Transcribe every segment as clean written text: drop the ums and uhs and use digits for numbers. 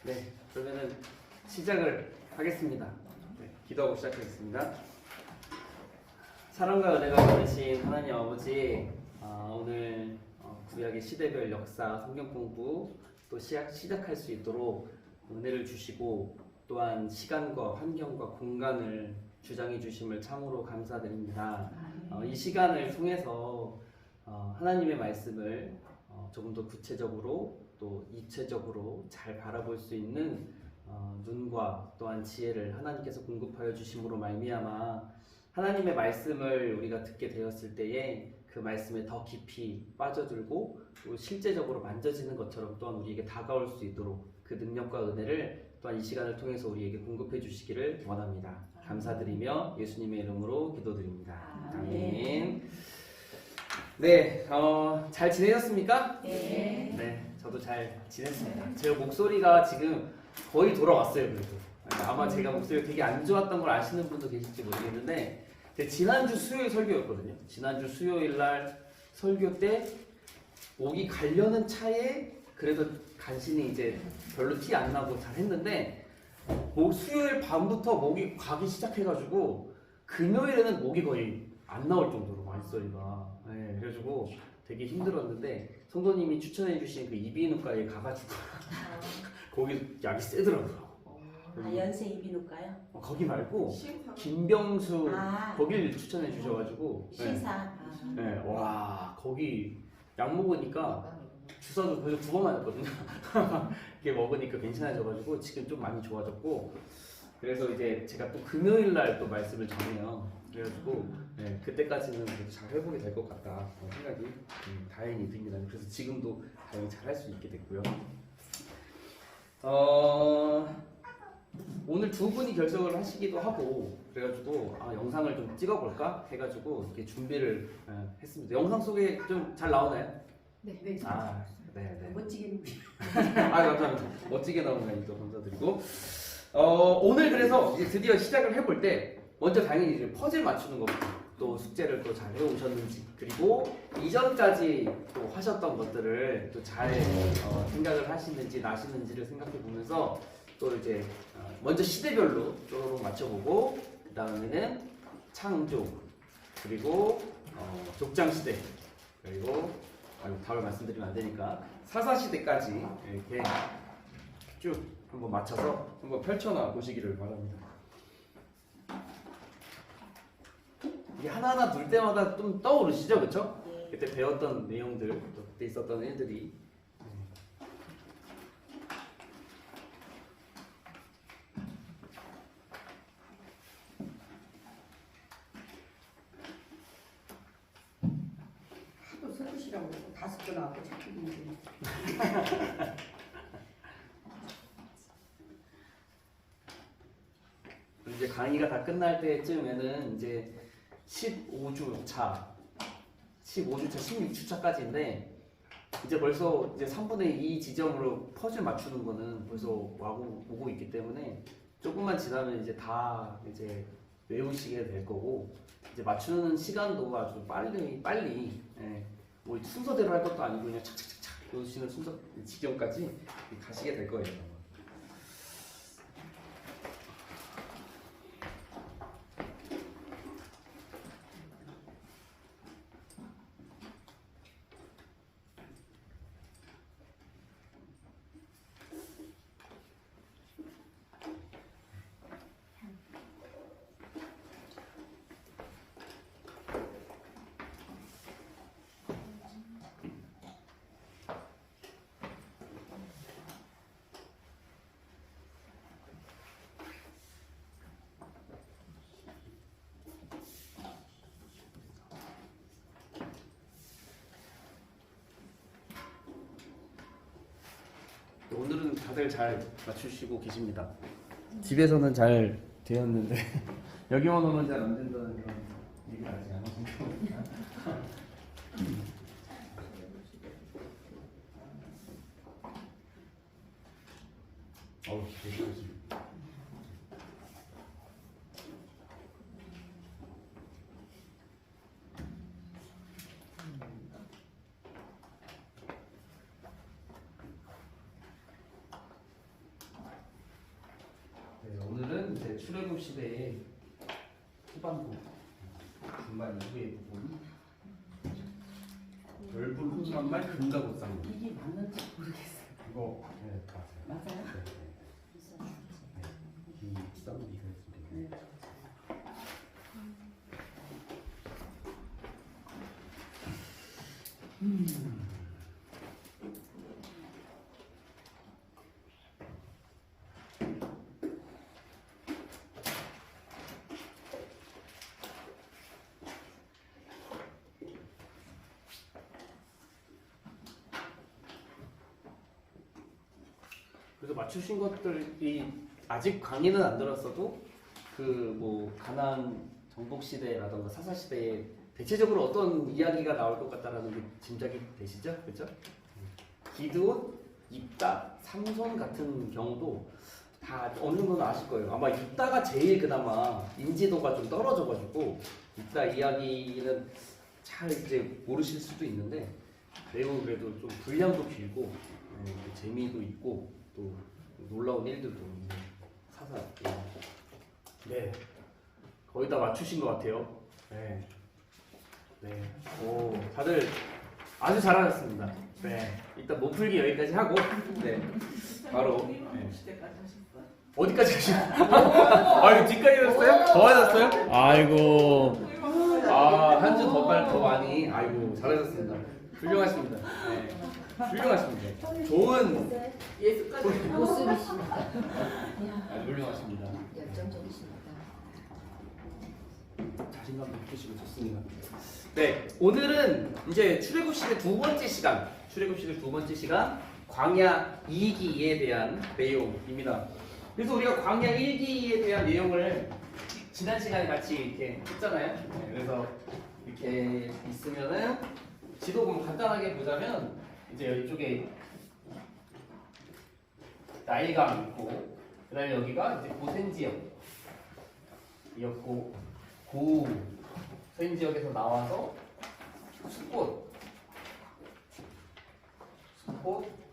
네, 그러면은 시작을 하겠습니다. 네, 기도하고 시작하겠습니다. 사랑과 은혜가 많으신 하나님 아버지, 오늘 구약의 시대별 역사, 성경 공부 또 시작할 수 있도록 은혜를 주시고 또한 시간과 환경과 공간을 주장해 주심을 참으로 감사드립니다. 이 시간을 통해서 하나님의 말씀을 조금 더 구체적으로 또 입체적으로 잘 바라볼 수 있는 눈과 또한 지혜를 하나님께서 공급하여 주심으로 말미암아 하나님의 말씀을 우리가 듣게 되었을 때에 그 말씀에 더 깊이 빠져들고 또 실제적으로 만져지는 것처럼 또한 우리에게 다가올 수 있도록 그 능력과 은혜를 또한 이 시간을 통해서 우리에게 공급해 주시기를 원합니다. 감사드리며 예수님의 이름으로 기도드립니다. 아멘. 네, 잘 지내셨습니까? 네. 네, 저도 잘 지냈습니다. 제 목소리가 지금 거의 돌아왔어요. 그래도 아마 제가 목소리가 되게 안 좋았던 걸 아시는 분도 계실지 모르겠는데 지난주 수요일 설교였거든요. 지난주 수요일 날 설교 때 목이 가려는 차에 그래도 간신히 이제 별로 티 안 나고 잘 했는데 수요일 밤부터 목이 가기 시작해가지고 금요일에는 목이 거의 안 나올 정도로 말소리가 그래가지고 되게 힘들었는데 성도님이 추천해주신 그 이비인후과에 가가지고 거기 약이 세더라고요. 연세 이비인후과요? 거기 말고 김병수 거길 추천해 주셔가지고 시사. 네, 와 거기 약 먹으니까 주사도 벌써 2번 맞았거든요. 이게 먹으니까 괜찮아져가지고 지금 좀 많이 좋아졌고 그래서 이제 제가 또 금요일 날 또 말씀을 전해요. 그래가지고 그때까지는 그래도 잘 회복이 될 것 같다 생각이 다행히 듭니다. 그래서 지금도 다행히 잘 할 수 있게 됐고요. 오늘 2분이 결석을 하시기도 하고 그래가지고 영상을 좀 찍어볼까 해가지고 이렇게 준비를 했습니다. 영상 속에 좀 잘 나오나요? 네. 네. 멋지게. 감사합니다. 멋지게 나온 거니까 감사드리고 오늘 그래서 이제 드디어 시작을 해볼 때 먼저 당연히 이제 퍼즐 맞추는 것부터 또 숙제를 또 잘 해오셨는지 그리고 이전까지 또 하셨던 것들을 또 잘 생각을 하시는지 나시는지를 생각해 보면서 또 이제 먼저 시대별로 쪼로록 맞춰보고 그 다음에는 창조 그리고 족장시대 그리고 답을 말씀드리면 안 되니까 사사시대까지 이렇게 쭉 한번 맞춰서 한번 펼쳐놔 보시기를 바랍니다. 이게 하나하나 둘 때마다 좀 떠오르시죠, 그렇죠? 네. 그때 배웠던 내용들, 또 그때 있었던 일들이. 하도 서두시라고 5개 나왔고 자꾸 있는데. 이제 강의가 다 끝날 때쯤에는 이제 15주차, 16주차까지인데 이제 벌써 이제 3분의 2 지점으로 퍼즐 맞추는 거는 벌써 오고 있기 때문에 조금만 지나면 이제 다 이제 외우시게 될 거고 이제 맞추는 시간도 아주 빨리 뭐 순서대로 할 것도 아니고 그냥 착착착착 외우시는 순서 지점까지 가시게 될 거예요. 오늘은 다들 잘 맞추시고 계십니다. 집에서는 잘 되었는데 여기만 오면 잘 안 된다는 그런 얘기를 아직 안 하시니까. 되게 출애굽 시대의 후반부, 중반 이후의 부분, 열불 훈련말 금가고쌍. 이게 맞는지 모르겠어요. 이거 네, 맞아요. 맞아요? 네, 네. 이 쌍 이사했습니다. 네. 그래서 맞추신 것들이 아직 강의는 안 들었어도 그 뭐 가나안 정복 시대라던가 사사 시대에 대체적으로 어떤 이야기가 나올 것 같다라는 게 짐작이 되시죠, 그렇죠? 기드온, 입다, 삼손 같은 경우도 다 어느 정도는 아실 거예요. 아마 입다가 제일 그나마 인지도가 좀 떨어져가지고 입다 이야기는 잘 이제 모르실 수도 있는데 매우 그래도 좀 분량도 길고 재미도 있고 또 놀라운 일들도 있는 사사. 네, 거의 다 맞추신 것 같아요. 네, 네, 오, 다들 아주 잘하셨습니다. 네, 일단 못 풀기 여기까지 하고, 네, 바로 네. 시대까지 하셨어요? 어디까지 가시나요? 아, 이거 뒤까지 했어요? 더 하셨어요? 아이고, 아, 한 주 더 빨리 더 많이, 아이고, 잘하셨습니다. 훌륭하십니다. 네, 훌륭하십니다. 좋은 예수까지 모습이십니다. 아주 훌륭하십니다. 열정적이십니다. 자신감도 느끼시고 좋습니다. 네, 오늘은 이제 출애굽 시대 두 번째 시간, 출애굽 시대 두 번째 시간 광야 2기에 대한 내용입니다. 그래서 우리가 광야 1기에 대한 내용을 지난 시간에 같이 이렇게 했잖아요. 네, 그래서 이렇게 있으면은 지도 보면 간단하게 보자면 이제 이쪽에 나일강 있고 그다음에 여기가 이제 고센 지역이었고 고 서인 지역에서 나와서 숫꽃,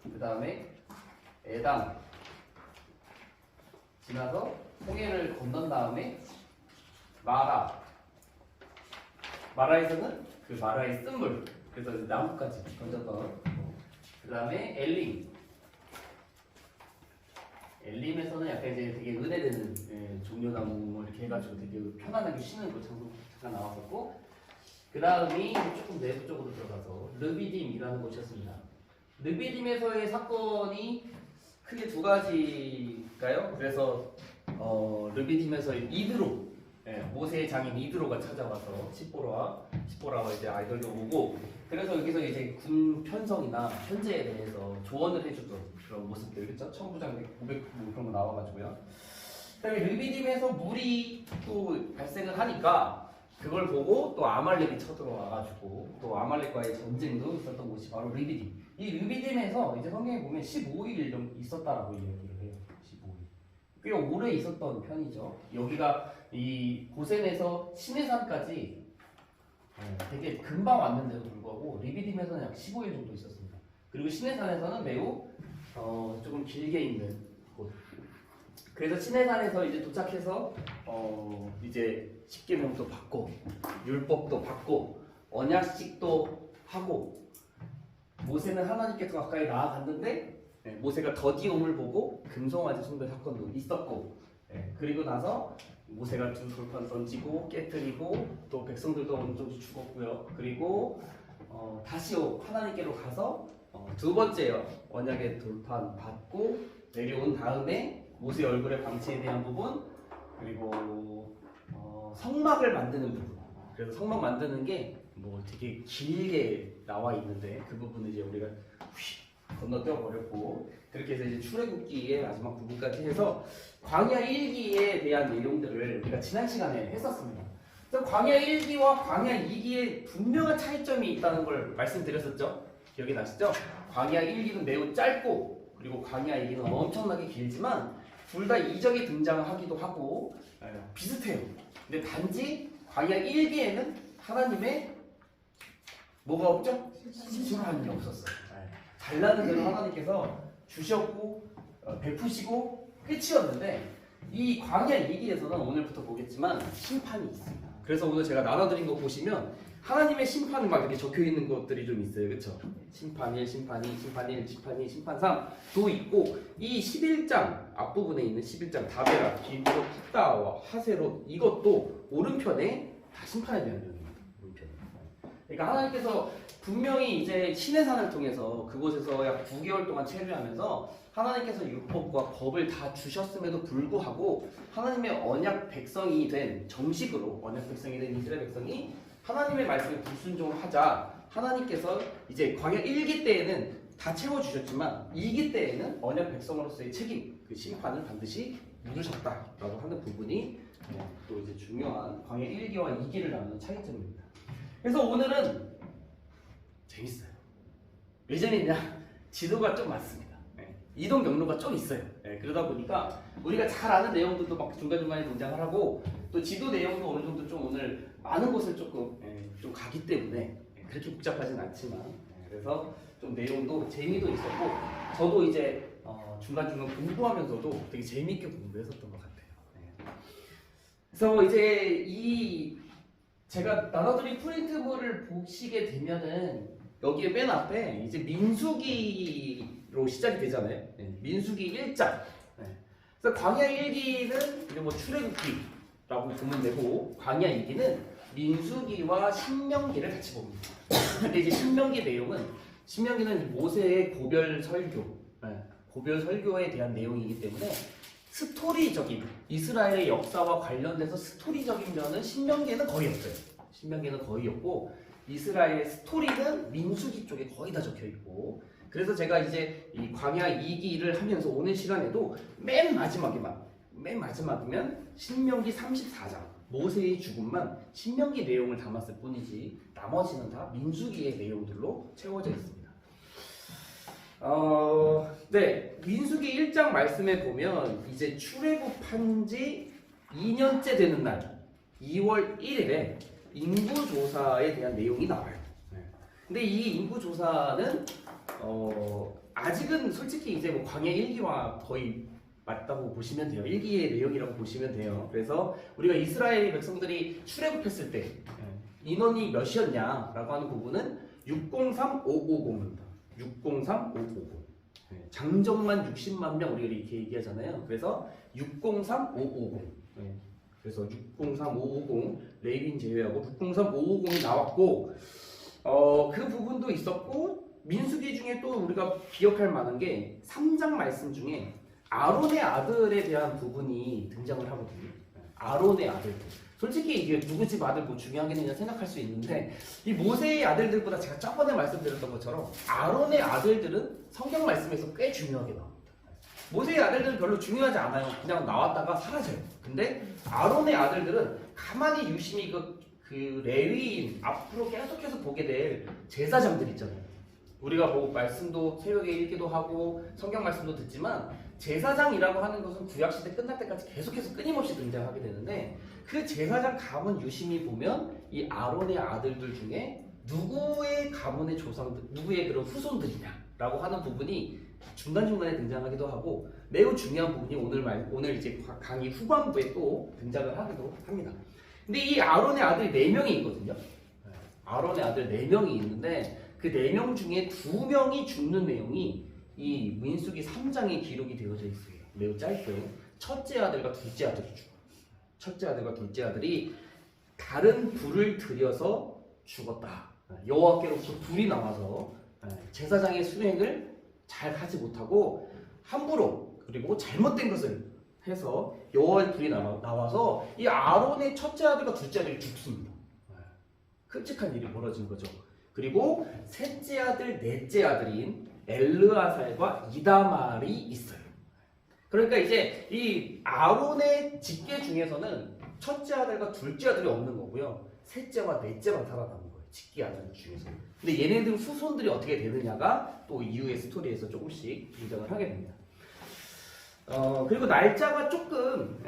그 다음에 에담 지나서 홍해를 건넌 다음에 마라에서는 그 마라의 쓴물, 그래서 나무까지 건졌던, 그 다음에 엘림에서는 약간 이제 되게 은혜되는 종려나무 뭐 이렇게 해가지고 되게 편안하게 쉬는 그 장소 잠깐 나왔었고, 그 다음이 조금 내부 쪽으로 들어가서 르비딤이라는 곳이었습니다. 르비딤에서의 사건이 크게 두 가지일까요? 그래서 르비딤에서 이드로, 모세의 장인 이드로가 찾아와서 시보라와 이제 아이들도 오고, 그래서 여기서 이제 군 편성이나 현재에 대해서 조언을 해주던 그런 모습들, 그렇죠? 천부장 500 뭐 그런 거 나와가지고요. 그다음에 르비딤에서 물이 또 발생을 하니까 그걸 보고 또 아말렉이 쳐들어와가지고 또 아말렉과의 전쟁도 있었던 곳이 바로 르비딤. 이 르비딤에서 이제 성경에 보면 15일 좀 있었다라고 이야기를 해요. 15일. 꽤 오래 있었던 편이죠. 여기가 이 고센에서 시내산까지 되게 금방 왔는데도 불구하고 르비딤에서는 약 15일 정도 있었습니다. 그리고 시내산에서는 매우 조금 길게 있는 곳. 그래서 시내산에서 이제 도착해서 이제 십계명도 받고 율법도 받고 언약식도 하고 모세는 하나님께서 가까이 나아갔는데 모세가 더디옴을 보고 금송아지 숭배 사건도 있었고 그리고 나서 모세가 두 돌판 던지고 깨뜨리고 또 백성들도 어느 정도 죽었고요. 그리고 다시 하나님께로 가서 두 번째 언약의 돌판 받고 내려온 다음에 모세 얼굴의 방치에 대한 부분, 그리고 성막을 만드는 부분. 그래서 성막 만드는 게 뭐 되게 길게 나와 있는데 그 부분을 이제 우리가 건너뛰어 버렸고, 그렇게 해서 이제 출애굽기의 마지막 부분까지 해서 광야 1기에 대한 내용들을 우리가 지난 시간에 했었습니다. 그래서 광야 1기와 광야 2기에 분명한 차이점이 있다는 걸 말씀드렸었죠. 기억이 나시죠? 광야 1기는 매우 짧고 그리고 광야 2기는 엄청나게 길지만 둘 다 이적이 등장하기도 하고 비슷해요. 근데 단지 광야 1기에는 하나님의 뭐가 없죠? 심판이 없었어요. 잘나는 대로 하나님께서 주셨고 베푸시고 끝이었는데 이 광야 얘기에서는 오늘부터 보겠지만 심판이 있습니다. 그래서 오늘 제가 나눠드린 거 보시면 하나님의 심판은 막 이렇게 적혀 있는 것들이 좀 있어요, 그렇죠? 심판 1, 심판 2, 심판 1, 심판 2, 심판 3도 있고 이 11장 앞부분에 있는 11장 다베라, 기브로, 푸다와 하세로 이것도 오른편에 다 심판에 대한 내용입니다. 오른편에. 그러니까 하나님께서 분명히 이제 신의 산을 통해서 그곳에서 약 9개월 동안 체류하면서 하나님께서 율법과 법을 다 주셨음에도 불구하고 하나님의 언약 백성이 된 정식으로 언약 백성이 된 이스라엘 백성이 하나님의 말씀에 불순종을 하자 하나님께서 이제 광야 1기 때에는 다 채워주셨지만 2기 때에는 언약 백성으로서의 책임, 그 심판을 반드시 물으셨다라고 하는 부분이 또 이제 중요한 광야 1기와 2기를 나누는 차이점입니다. 그래서 오늘은 재밌어요. 왜 재밌냐? 지도가 좀 많습니다. 이동 경로가 좀 있어요. 그러다 보니까 우리가 잘 아는 내용들도 막 중간중간에 등장을 하고 또 지도 내용도 어느 정도 좀 오늘 많은 곳을 조금 좀 가기 때문에 그렇게 복잡하진 않지만 그래서 좀 내용도 재미도 있었고 저도 이제 중간중간 공부하면서도 되게 재미있게 공부했었던 것 같아요. 그래서 이제 이 제가 나눠드린 프린트물을 보시게 되면은 여기에 맨 앞에 이제 민수기로 시작이 되잖아요. 민수기 1장. 그래서 광야 1기는 이제 뭐 출애굽기라고 보면 되고 광야 2기는 민수기와 신명기를 같이 봅니다. 근데 이제 신명기 내용은 신명기는 모세의 고별 설교, 고별 설교에 대한 내용이기 때문에 스토리적인 이스라엘의 역사와 관련돼서 스토리적인 면은 신명기에는 거의 없어요. 신명기에는 거의 없고 이스라엘의 스토리는 민수기 쪽에 거의 다 적혀 있고 그래서 제가 이제 이 광야 2기를 하면서 오는 시간에도 맨 마지막이면 신명기 34장 모세의 죽음만 신명기 내용을 담았을 뿐이지 나머지는 다 민수기의 내용들로 채워져 있습니다. 네, 민수기 1장 말씀에 보면 이제 출애굽한 지 2년째 되는 날 2월 1일에 인구조사에 대한 내용이 나와요. 근데 이 인구조사는 아직은 솔직히 이제 뭐 광야 1기와 거의 맞다고 보시면 돼요. 1기의 내용이라고 보시면 돼요. 그래서 우리가 이스라엘 백성들이 출애굽했을 때 인원이 몇이었냐라고 하는 부분은 603550입니다. 603550. 장정만 60만 명 우리가 이렇게 얘기하잖아요. 그래서 603550. 그래서 603550 레위인 제외하고 603550이 나왔고 그 부분도 있었고 민수기 중에 또 우리가 기억할 만한 게 3장 말씀 중에 아론의 아들에 대한 부분이 등장을 하거든요. 아론의 아들들. 솔직히 이게 누구 집 아들 뭐 중요하겠느냐 생각할 수 있는데 이 모세의 아들들보다 제가 저번에 말씀드렸던 것처럼 아론의 아들들은 성경 말씀에서 꽤 중요하게 나옵니다. 모세의 아들들은 별로 중요하지 않아요. 그냥 나왔다가 사라져요. 근데 아론의 아들들은 가만히 유심히 그 레위인 앞으로 계속해서 보게 될 제사장들 있잖아요. 우리가 뭐 말씀도 새벽에 읽기도 하고 성경 말씀도 듣지만 제사장이라고 하는 것은 구약시대 끝날 때까지 계속해서 끊임없이 등장하게 되는데 그 제사장 가문 유심히 보면 이 아론의 아들들 중에 누구의 가문의 조상들, 누구의 그런 후손들이냐라고 하는 부분이 중간중간에 등장하기도 하고 매우 중요한 부분이 오늘 이제 강의 후반부에 또 등장을 하기도 합니다. 근데 이 아론의 아들이 4명이 있거든요. 아론의 아들 4명이 있는데 그 4명 중에 2명이 죽는 내용이 이 민수기 3장에 기록이 되어져 있어요. 매우 짧게 첫째 아들과 둘째 아들이 죽어요. 첫째 아들과 둘째 아들이 다른 불을 들여서 죽었다. 여호와께로부터 불이 나와서 제사장의 수행을 잘 하지 못하고 함부로 그리고 잘못된 것을 해서 여호와의 불이 나와서 이 아론의 첫째 아들과 둘째 아들이 죽습니다. 끔찍한 일이 벌어진 거죠. 그리고 셋째 아들, 넷째 아들인 엘르아살과 이다말이 있어요. 그러니까 이제 이 아론의 직계 중에서는 첫째 아들과 둘째 아들이 없는 거고요. 셋째와 넷째만 살아남은 거예요. 직계 아들 중에서. 근데 얘네들 후손들이 어떻게 되느냐가 또 이후의 스토리에서 조금씩 등장을 하게 됩니다. 그리고 날짜가 조금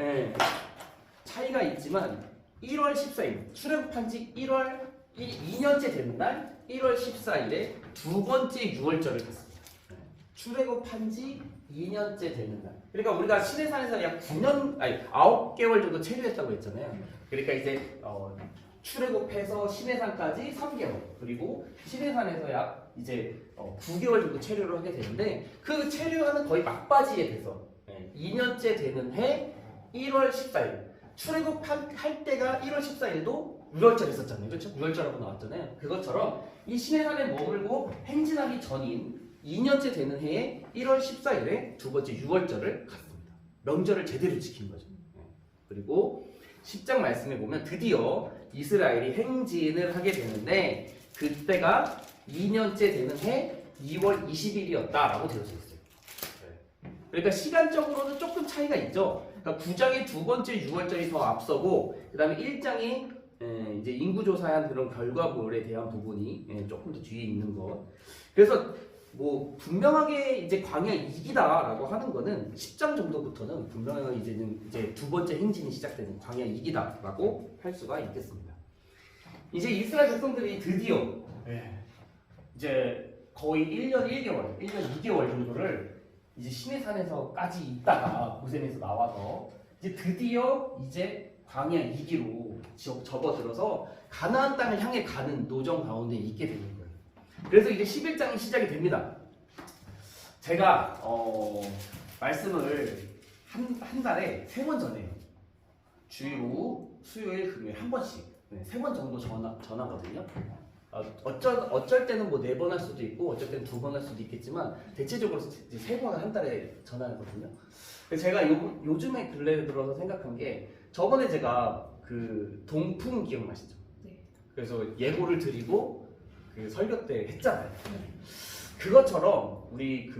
차이가 있지만 1월 14일 출애굽한 지 2년째 되는 날 1월 14일에 두 번째 유월절을 갔습니다. 출애굽한 지 2년째 되는 날. 그러니까 우리가 시내산에서 약 9개월 정도 체류했다고 했잖아요. 그러니까 이제 출애굽해서 시내산까지 3개월, 그리고 시내산에서 약 이제 9개월 정도 체류를 하게 되는데, 그 체류하는 거의 막바지에 돼서 2년째 되는 해 1월 14일 출애굽할 때가 1월 14일도 유월절 있었잖아요. 그렇죠? 유월절하고 나왔잖아요. 그것처럼 이 시내산에 머물고 행진하기 전인 2년째 되는 해에 1월 14일에 두 번째 유월절을 갔습니다. 명절을 제대로 지킨 거죠. 그리고 10장 말씀에 보면 드디어 이스라엘이 행진을 하게 되는데, 그때가 2년째 되는 해 2월 20일이었다라고 되어져 있어요. 그러니까 시간적으로는 조금 차이가 있죠. 그러니까 9장의 두 번째 유월절이 더 앞서고, 그 다음에 1장이 이제 인구조사한 그런 결과물에 대한 부분이 조금 더 뒤에 있는 것. 그래서 뭐 분명하게 이제 광야 2기다라고 하는 거는 10장 정도부터는 분명하게 이제 두 번째 행진이 시작되는 광야 2기다라고 할 수가 있겠습니다. 이제 이스라엘 백성들이 드디어 이제 거의 1년 1개월, 1년 2개월 정도를 이제 시내산에서까지 있다가 고센에서 나와서 이제 드디어 이제 광야 2기로 접어들어서 가나안 땅을 향해 가는 노정 가운데 있게 되는 거예요. 그래서 이제 11장이 시작이 됩니다. 제가 말씀을 한 달에 3번 전해요. 주로 수요일, 금요일 한 번씩 3번 정도 전하거든요. 어쩔 때는 뭐 4번 할 수도 있고 어쩔 때는 2번 할 수도 있겠지만 대체적으로 3번을 한 달에 전하거든요. 제가 요즘에 근래 들어서 생각한 게, 저번에 제가 그 동풍 기억나시죠? 네. 그래서 예고를 드리고 그 설교 때 했잖아요. 그것처럼 우리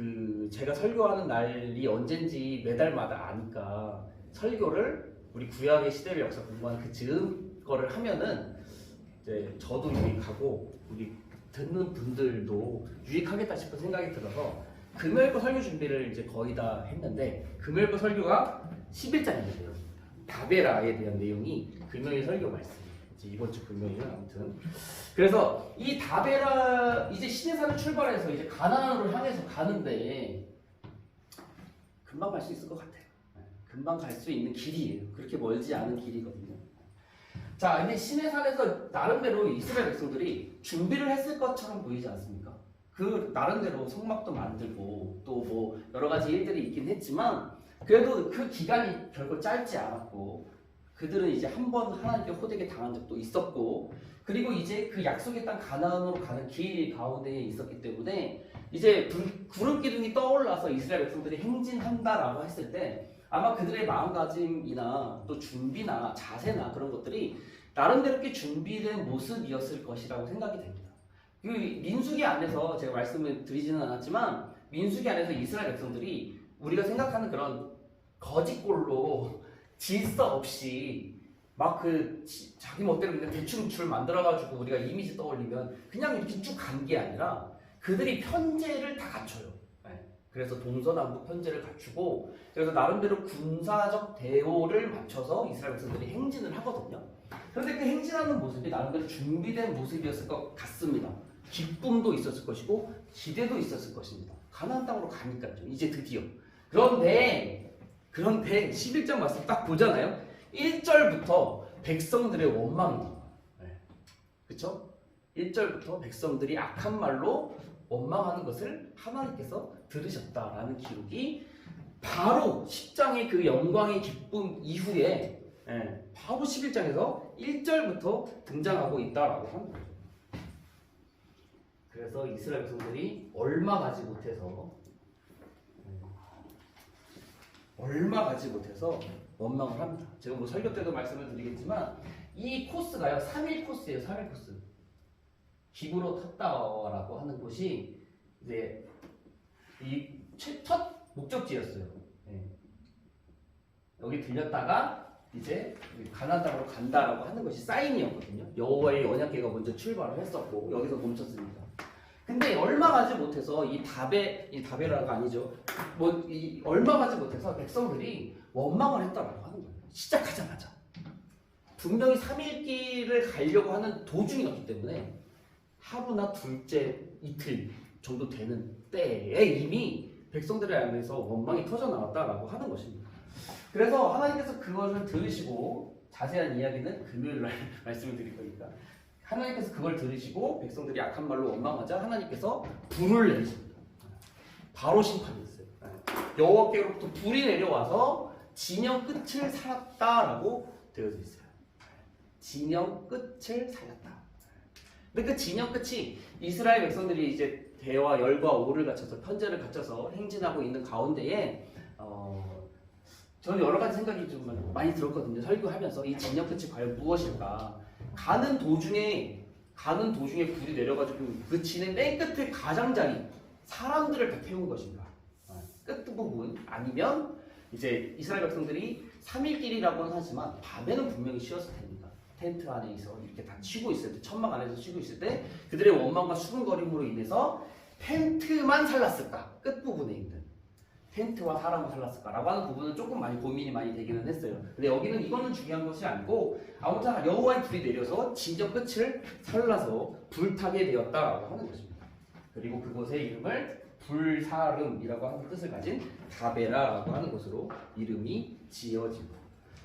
제가 설교하는 날이 언젠지 매달마다 아니까 설교를 우리 구약의 시대를 역사 공부하는 그 즈음 거를 하면은 이제 저도 유익하고 우리 듣는 분들도 유익하겠다 싶은 생각이 들어서 금요일 거 설교 준비를 이제 거의 다 했는데, 금요일 거 설교가 11장이에요. 다베라에 대한 내용이 금요일 설교 말씀이에요. 이번 주 금요일은 아무튼. 그래서 이 다베라, 이제 시내산을 출발해서 이제 가나안으로 향해서 가는데 금방 갈 수 있을 것 같아요. 금방 갈 수 있는 길이에요. 그렇게 멀지 않은 길이거든요. 자, 근데 시내산에서 나름대로 이스라엘 백성들이 준비를 했을 것처럼 보이지 않습니까? 그 나름대로 성막도 만들고 또 뭐 여러 가지 일들이 있긴 했지만, 그래도 그 기간이 결코 짧지 않았고, 그들은 이제 한 번 하나님께 호되게 당한 적도 있었고, 그리고 이제 그 약속의 땅 가나안으로 가는 길 가운데에 있었기 때문에 이제 구름 기둥이 떠올라서 이스라엘 백성들이 행진한다라고 했을 때 아마 그들의 마음가짐이나 또 준비나 자세나 그런 것들이 나름대로 꽤 준비된 모습이었을 것이라고 생각이 됩니다. 그 민수기 안에서 제가 말씀을 드리지는 않았지만, 민수기 안에서 이스라엘 백성들이 우리가 생각하는 그런 거짓골로 질서 없이 막 자기 멋대로 그냥 대충 줄 만들어가지고 우리가 이미지 떠올리면 그냥 이렇게 쭉 간 게 아니라 그들이 편제를 다 갖춰요. 그래서 동서남북 편제를 갖추고, 그래서 나름대로 군사적 대오를 맞춰서 이스라엘 백성들이 행진을 하거든요. 그런데 그 행진하는 모습이 나름대로 준비된 모습이었을 것 같습니다. 기쁨도 있었을 것이고 기대도 있었을 것입니다. 가나안 땅으로 가니까요. 이제 드디어. 그런데 11장 말씀 딱 보잖아요. 1절부터 백성들의 원망입니다. 그렇죠? 1절부터 백성들이 악한 말로 원망하는 것을 하나님께서 들으셨다라는 기록이 바로 10장의 그 영광의 기쁨 이후에 바로 11장에서 1절부터 등장하고 있다라고 하는 거죠. 그래서 이스라엘 백성들이 얼마 가지 못해서 원망을 합니다. 제가 뭐 설교 때도 말씀을 드리겠지만 이 코스가요 3일 코스예요. 3일 코스. 기브로 탔다라고 하는 곳이 이제 이 첫 목적지였어요. 여기 들렸다가 이제 가나안 땅으로 간다라고 하는 것이 사인이었거든요. 여호와의 언약궤가 먼저 출발을 했었고 여기서 멈췄습니다. 근데 얼마 가지 못해서 이 다베라가 아니죠. 얼마 가지 못해서 백성들이 원망을 했다라고 하는 거예요. 시작하자마자. 분명히 3일길을 가려고 하는 도중이었기 때문에 하루나 둘째 이틀 정도 되는 때에 이미 백성들을 알면서 원망이 터져 나왔다라고 하는 것입니다. 그래서 하나님께서 그것을 들으시고 자세한 이야기는 금요일 날 말씀을 드릴 거니까 하나님께서 그걸 들으시고 백성들이 악한 말로 원망하자 하나님께서 불을 내리십니다. 바로 심판이 있어요. 여호와께로부터 불이 내려와서 진영 끝을 살았다라고 되어져 있어요. 진영 끝을 살렸다. 근데 그 진영 끝이 이스라엘 백성들이 이제 대와 열과 오를 갖춰서 편제를 갖춰서 행진하고 있는 가운데에 저는 여러 가지 생각이 좀 많이 들었거든요. 설교하면서 이 진영 끝이 과연 무엇일까? 가는 도중에 불이 내려가지고 그 진의 맨 끝에 가장자리 사람들을 다 태운 것인가? 끝부분 아니면 이제 이스라엘 백성들이 3일길이라고는 하지만 밤에는 분명히 쉬었을 테니까 텐트 안에서 이렇게 다 쉬고 있을 때 천막 안에서 쉬고 있을 때 그들의 원망과 수군거림으로 인해서 텐트만 살랐을까? 끝부분에 있는 텐트와 사람을 살랐을까라고 하는 부분은 조금 많이 고민이 많이 되기는 했어요. 근데 여기는 이거는 중요한 것이 아니고 아무튼 여호와의 불이 내려서 진정 끝을 살라서 불타게 되었다라고 하는 것입니다. 그리고 그곳의 이름을 불사름이라고 하는 뜻을 가진 다베라라고 하는 곳으로 이름이 지어지고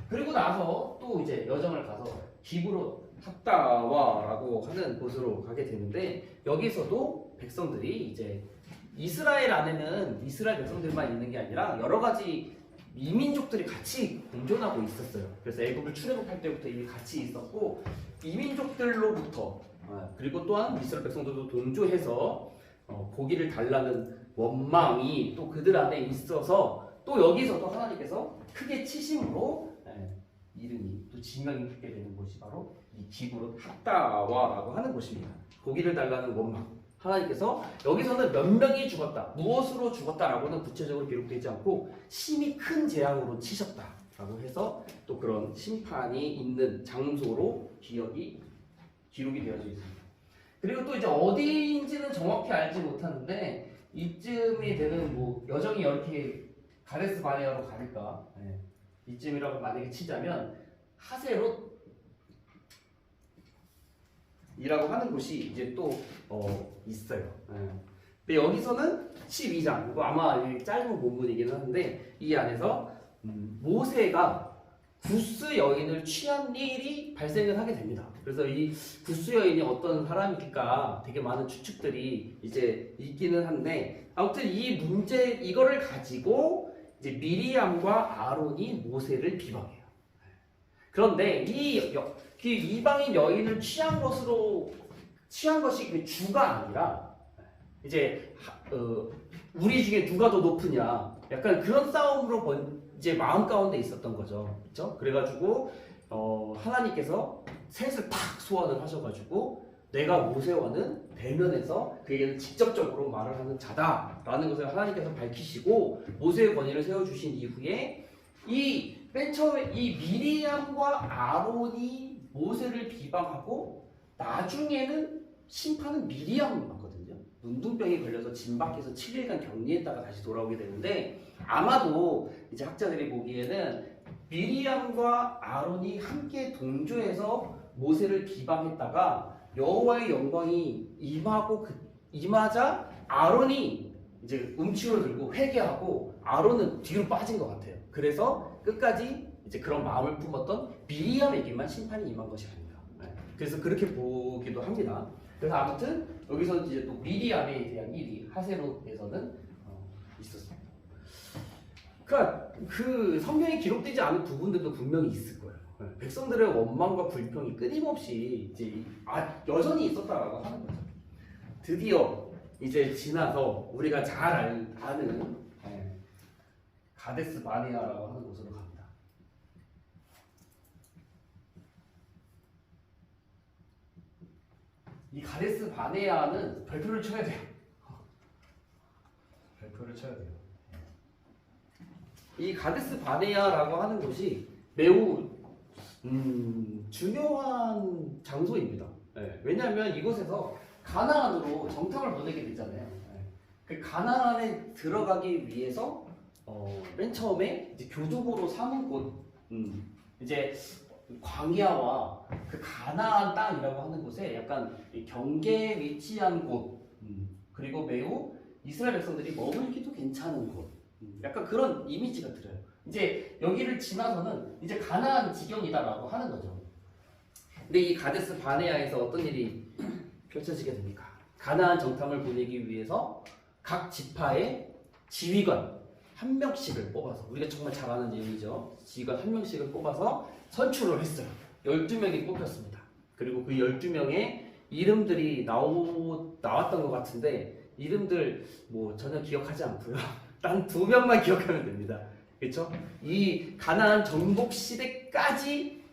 그리고 나서 또 이제 여정을 가서 기브롯 핫다와라고 하는 곳으로 가게 되는데 여기서도 백성들이 이제 이스라엘 안에는 이스라엘 백성들만 있는 게 아니라 여러 가지 이민족들이 같이 공존하고 있었어요. 그래서 애굽을 출애굽할 때부터 이미 같이 있었고 이민족들로부터 그리고 또한 이스라엘 백성들도 동조해서 고기를 달라는 원망이 또 그들 안에 있어서 또 여기서도 하나님께서 크게 치심으로 이름이 또 지명이 붙게 되는 곳이 바로 이 기브롯 핫다와라고 하는 곳입니다. 고기를 달라는 원망. 하나님께서 여기서는 몇 명이 죽었다, 무엇으로 죽었다라고는 구체적으로 기록되지 않고 심히 큰 재앙으로 치셨다라고 해서 또 그런 심판이 있는 장소로 기록이 되어져 있습니다. 그리고 또 이제 어디인지는 정확히 알지 못하는데 이쯤이 되는 뭐 여정이 이렇게 가데스 바네아로 가니까 이쯤이라고 만약에 치자면 하세롯 이라고 하는 곳이 이제 또 있어요. 근데 여기서는 12장, 이거 아마 짧은 본문이기는 한데 이 안에서 모세가 구스 여인을 취한 일이 발생을 하게 됩니다. 그래서 이 구스 여인이 어떤 사람일까 되게 많은 추측들이 이제 있기는 한데 아무튼 이거를 가지고 이제 미리암과 아론이 모세를 비방해요. 그런데 이 이방인 여인을 취한 것이 그 주가 아니라 이제 우리 중에 누가 더 높으냐 약간 그런 싸움으로 이제 마음 가운데 있었던 거죠. 그렇죠? 그래가지고 하나님께서 셋을 탁 소환을 하셔가지고 내가 모세와는 대면해서 그에게는 직접적으로 말을 하는 자다라는 것을 하나님께서 밝히시고 모세의 권위를 세워주신 이후에 맨 처음에 이 미리암과 아론이 모세를 비방하고 나중에는 심판은 미리암을 받거든요. 문둥병이 걸려서 진 밖에서 7일간 격리했다가 다시 돌아오게 되는데 아마도 이제 학자들이 보기에는 미리암과 아론이 함께 동조해서 모세를 비방했다가 여호와의 영광이 임하자 아론이 이제 움치로 들고 회개하고 아론은 뒤로 빠진 것 같아요. 그래서 끝까지 이제 그런 마음을 품었던 미리암에게만 심판이 임한 것이 아닌가. 그래서 그렇게 보기도 합니다. 그래서 아무튼 여기서 이제 또 미리암에 대한 일이 하세롯에서는 있었습니다. 그러니까 그 성경에 기록되지 않은 부분들도 분명히 있을 거예요. 백성들의 원망과 불평이 끊임없이 이제 여전히 있었다라고 하는 거죠. 드디어 이제 지나서 우리가 잘 아는 가데스 바네아라고 하는 곳으로 갑니다. 이 가데스 바네아는 별표를 쳐야 돼요. 별표를 쳐야 돼요. 이 가데스 바네아라고 하는 곳이 매우 중요한 장소입니다. 왜냐하면 이곳에서 가나안으로 정탐을 보내게 되잖아요. 그 가나안에 들어가기 위해서 맨 처음에 이제 교두보로 삼은 곳, 이제 광야와 그 가나안 땅이라고 하는 곳에 약간 경계에 위치한 곳, 그리고 매우 이스라엘 백성들이 머물기도 괜찮은 곳. 약간 그런 이미지가 들어요. 이제 여기를 지나서는 이제 가나안 지경이다라고 하는 거죠. 근데 이 가데스 바네아에서 어떤 일이 펼쳐지게 됩니까? 가나안 정탐을 보내기 위해서 각 지파의 지휘관 한 명씩을 뽑아서, 우리가 정말 잘 아는 내용이죠. 지휘관 한 명씩을 뽑아서 선출을 했어요. 12명이 뽑혔습니다. 그리고 그 12명의 이름들이 나왔던 것 같은데 이름들 뭐 전혀 기억하지 않고요. 단 2명만 기억하면 됩니다. 그렇죠? 이 가나안 정복 시대까지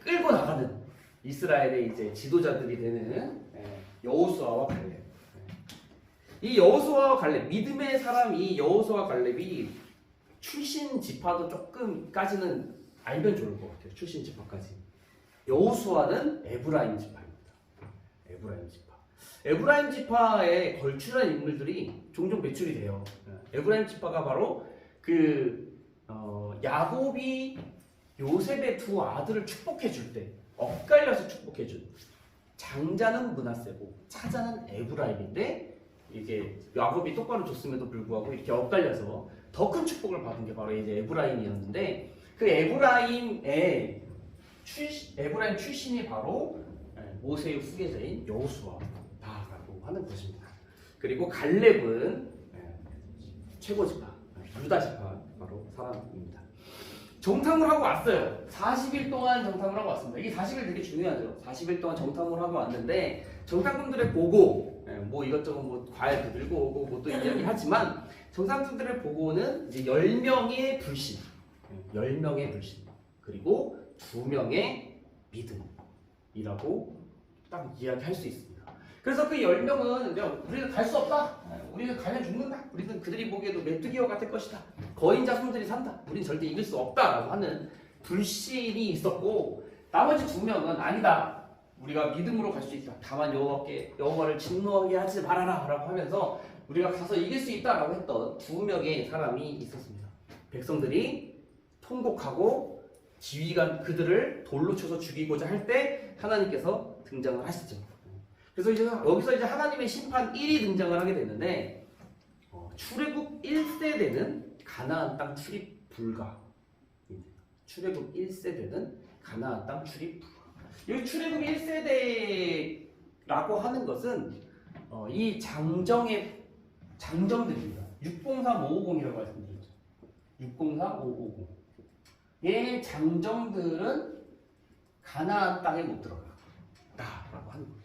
끌고 나가는 이스라엘의 이제 지도자들이 되는 여호수아와 갈렙. 이 여호수아와 갈렙, 믿음의 사람 이 여호수아와 갈렙이 출신 지파도 조금까지는 알면 좋을 것 같아요. 출신 지파까지. 여호수아는 에브라임 지파입니다. 에브라임 지파. 에브라임 지파에 걸출한 인물들이 종종 배출이 돼요. 에브라임 지파가 바로 야곱이 요셉의 2 아들을 축복해 줄 때 엇갈려서 축복해 준 장자는 므낫세고 차자는 에브라임인데 이게 야곱이 똑바로 줬음에도 불구하고 이렇게 엇갈려서 더 큰 축복을 받은 게 바로 이제 에브라임이었는데 그 에브라임 출신이 바로 모세의 후계자인 여호수아다라고 하는 것입니다. 그리고 갈렙은 최고 지파, 유다 지파 바로 사람입니다. 정탐을 하고 왔어요. 40일 동안 정탐을 하고 왔습니다. 이게 40일 되게 중요하죠. 40일 동안 정탐을 하고 왔는데 정탐꾼들의 보고, 뭐 이것저것 뭐 과일도 들고 오고 뭐 또 이야기하지만 정탐꾼들의 보고는 이제 10명의 불신, 10명의 불신, 그리고 2명의 믿음이라고 딱 이야기할 수 있습니다. 그래서 그 10명은 우리는 갈 수 없다. 우리는 가면 죽는다. 우리는 그들이 보기에도 메뚜기와 같을 것이다. 거인 자손들이 산다. 우리는 절대 이길 수 없다라고 하는 불신이 있었고 나머지 2명은 아니다. 우리가 믿음으로 갈 수 있다. 다만 여호와를 진노하게 하지 말아라라고 하면서 우리가 가서 이길 수 있다라고 했던 2명의 사람이 있었습니다. 백성들이 통곡하고 지휘관 그들을 돌로 쳐서 죽이고자 할 때 하나님께서 등장을 하시죠. 그래서 이제 여기서 이제 하나님의 심판 1이 등장을 하게 되는데 출애굽 1세대는 가나안 땅 출입 불가. 출애굽 1세대는 가나안 땅 출입 불가. 이 출애굽 1세대라고 하는 것은 이 장정들입니다. 603550이라고 말씀드렸죠. 603550. 얘 장정들은 가나안 땅에 못 들어가다라고 하는 거예요.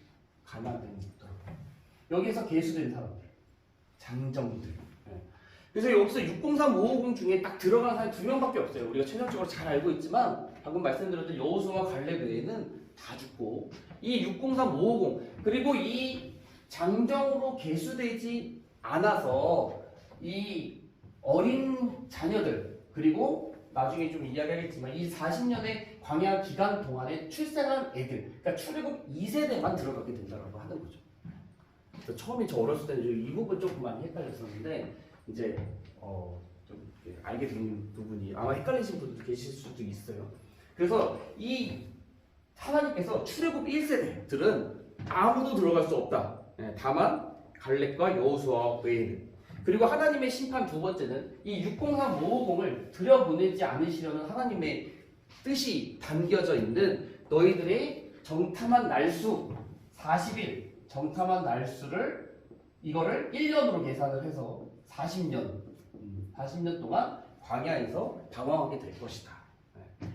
가나안 땅에 못 들어가. 여기서 계수된 사람들, 장정들. 그래서 여기서 603550 중에 딱 들어간 사람이 2명밖에 없어요. 우리가 최종적으로 잘 알고 있지만 방금 말씀드렸던 여호수아와 갈렙 외에는 다 죽고 이 603550 그리고 이 장정으로 계수되지 않아서 이 어린 자녀들 그리고 나중에 좀 이야기하겠지만 이 40년의 광야 기간 동안에 출생한 애들, 그러니까 출애굽 2세대만 들어가게 된다고 하는 거죠. 그래서 처음에 저 어렸을 때는 이 부분 조금 많이 헷갈렸었는데 이제 좀 알게 된 부분이 아마 헷갈리신 분도 계실 수도 있어요. 그래서 이 하나님께서 출애굽 1세대들은 아무도 들어갈 수 없다. 다만 갈렙과 여호수아 외에는. 그리고 하나님의 심판 2번째는 이 603550을 들여보내지 않으시려는 하나님의 뜻이 담겨져 있는 너희들의 정탐한 날수 40일 정탐한 날수를 이거를 1년으로 계산을 해서 40년 동안 광야에서 방황하게 될 것이다.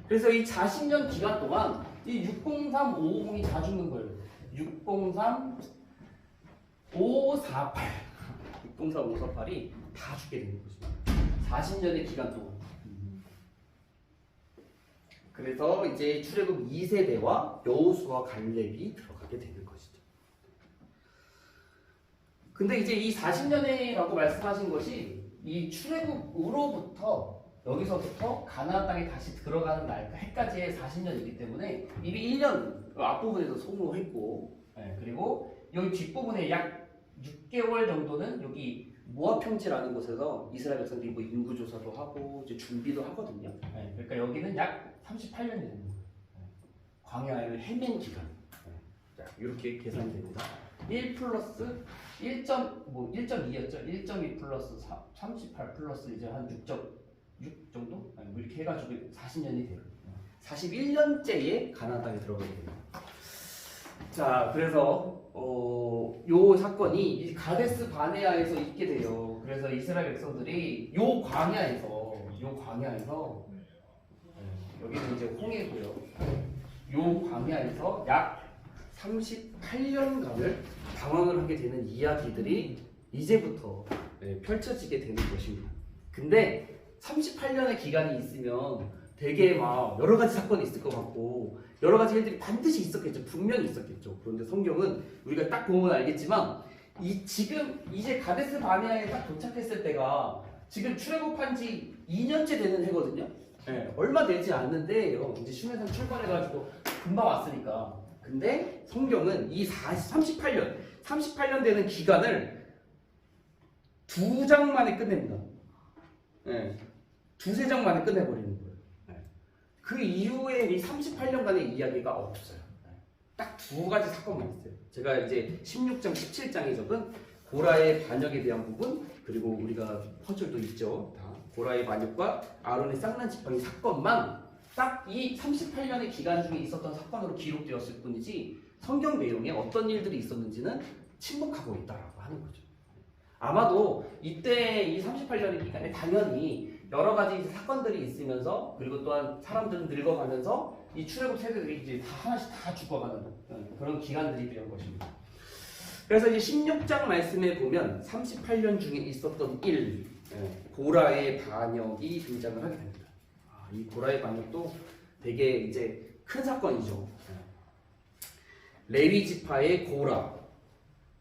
그래서 이 40년 기간 동안 이 603550이 다 죽는 거예요. 603548 603-548이 다 죽게 되는 것입니다. 40년의 기간 동안. 그래서 이제 출애굽 2세대와 여호수아 갈렙이 들어가게 되는 것이죠. 근데 이제 이 40년이라고 말씀하신 것이 이 출애굽으로부터 여기서부터 가나안 땅에 다시 들어가는 날까지의 40년이기 때문에 이미 1년 앞부분에서 소모했고 그리고 여기 뒷부분에 약 6개월 정도는 여기 모압 평지라는 곳에서 이스라엘 백성들이 뭐 인구조사도 하고 이제 준비도 하거든요. 그러니까 여기는 약 38년이 되는 거예요. 광야를 헤맨 기간. 자, 이렇게 계산이 됩니다. 1 플러스 1.2였죠. 1.2 플러스 38 플러스 이제 한 6 정도? 아니, 뭐 이렇게 해가지고 40년이 돼요. 41년째에 가나안 땅에 들어가게 돼요. 자, 그래서 요 사건이 이 가데스 바네아에서 있게 돼요. 그래서 이스라엘 백성들이 요 광야에서 여기는 이제 홍해고요. 요 광야에서 약 38년간을 방황을 하게 되는 이야기들이 이제부터 펼쳐지게 되는 것입니다. 근데 38년의 기간이 있으면 되게 막 여러 가지 사건이 있을 것 같고 여러 가지 일들이 반드시 있었겠죠. 분명히 있었겠죠. 그런데 성경은 우리가 딱 보면 알겠지만 지금 이제 가데스 바네아에 딱 도착했을 때가 지금 출애굽한 지 2년째 되는 해거든요. 네, 얼마 되지 않는데요. 이제 신해산 출발해가지고 금방 왔으니까. 근데 성경은 이 38년 되는 기간을 2장 만에 끝냅니다. 네, 2-3장 만에 끝내버리는 거예요. 네. 그 이후에 이 38년간의 이야기가 없어요. 네. 딱 2가지 사건만 있어요. 제가 이제 16장, 17장에 적은 고라의 반역에 대한 부분, 그리고 우리가 퍼즐도 있죠. 다 고라의 반역과 아론의 쌍난 지팡이 사건만 딱 이 38년의 기간 중에 있었던 사건으로 기록되었을 뿐이지 성경 내용에 어떤 일들이 있었는지는 침묵하고 있다라고 하는 거죠. 아마도 이때 이 38년의 기간에 당연히 여러 가지 사건들이 있으면서 그리고 또한 사람들은 늙어가면서 이 출애굽 세대들이 이제 다 하나씩 다 죽어가는 그런 기간들이 되는 것입니다. 그래서 이제 16장 말씀에 보면 38년 중에 있었던 일, 고라의 반역이 등장을 하게 됩니다. 이 고라의 반역도 되게 이제 큰 사건이죠. 레위 지파의 고라,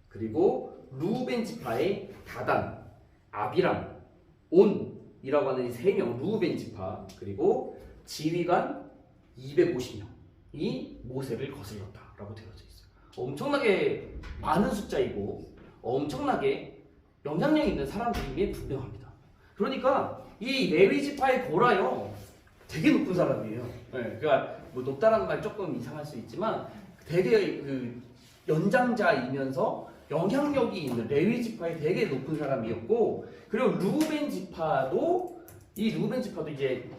그리고 루벤 지파의 다단, 아비람, 온이라고 하는 이 3명, 루벤 지파, 그리고 지휘관 250명이 모세를 거슬렀다라고 되어져 있어요. 엄청나게 많은 숫자이고 엄청나게 영향력 있는 사람들임이 분명합니다. 그러니까 이 레위 지파의 고라요, 되게 높은 사람이에요. 네, 그러니까 뭐 높다라는 말 조금 이상할 수 있지만 되게 그 연장자이면서 영향력이 있는 레위 지파의 되게 높은 사람이었고, 그리고 루벤 지파도 이제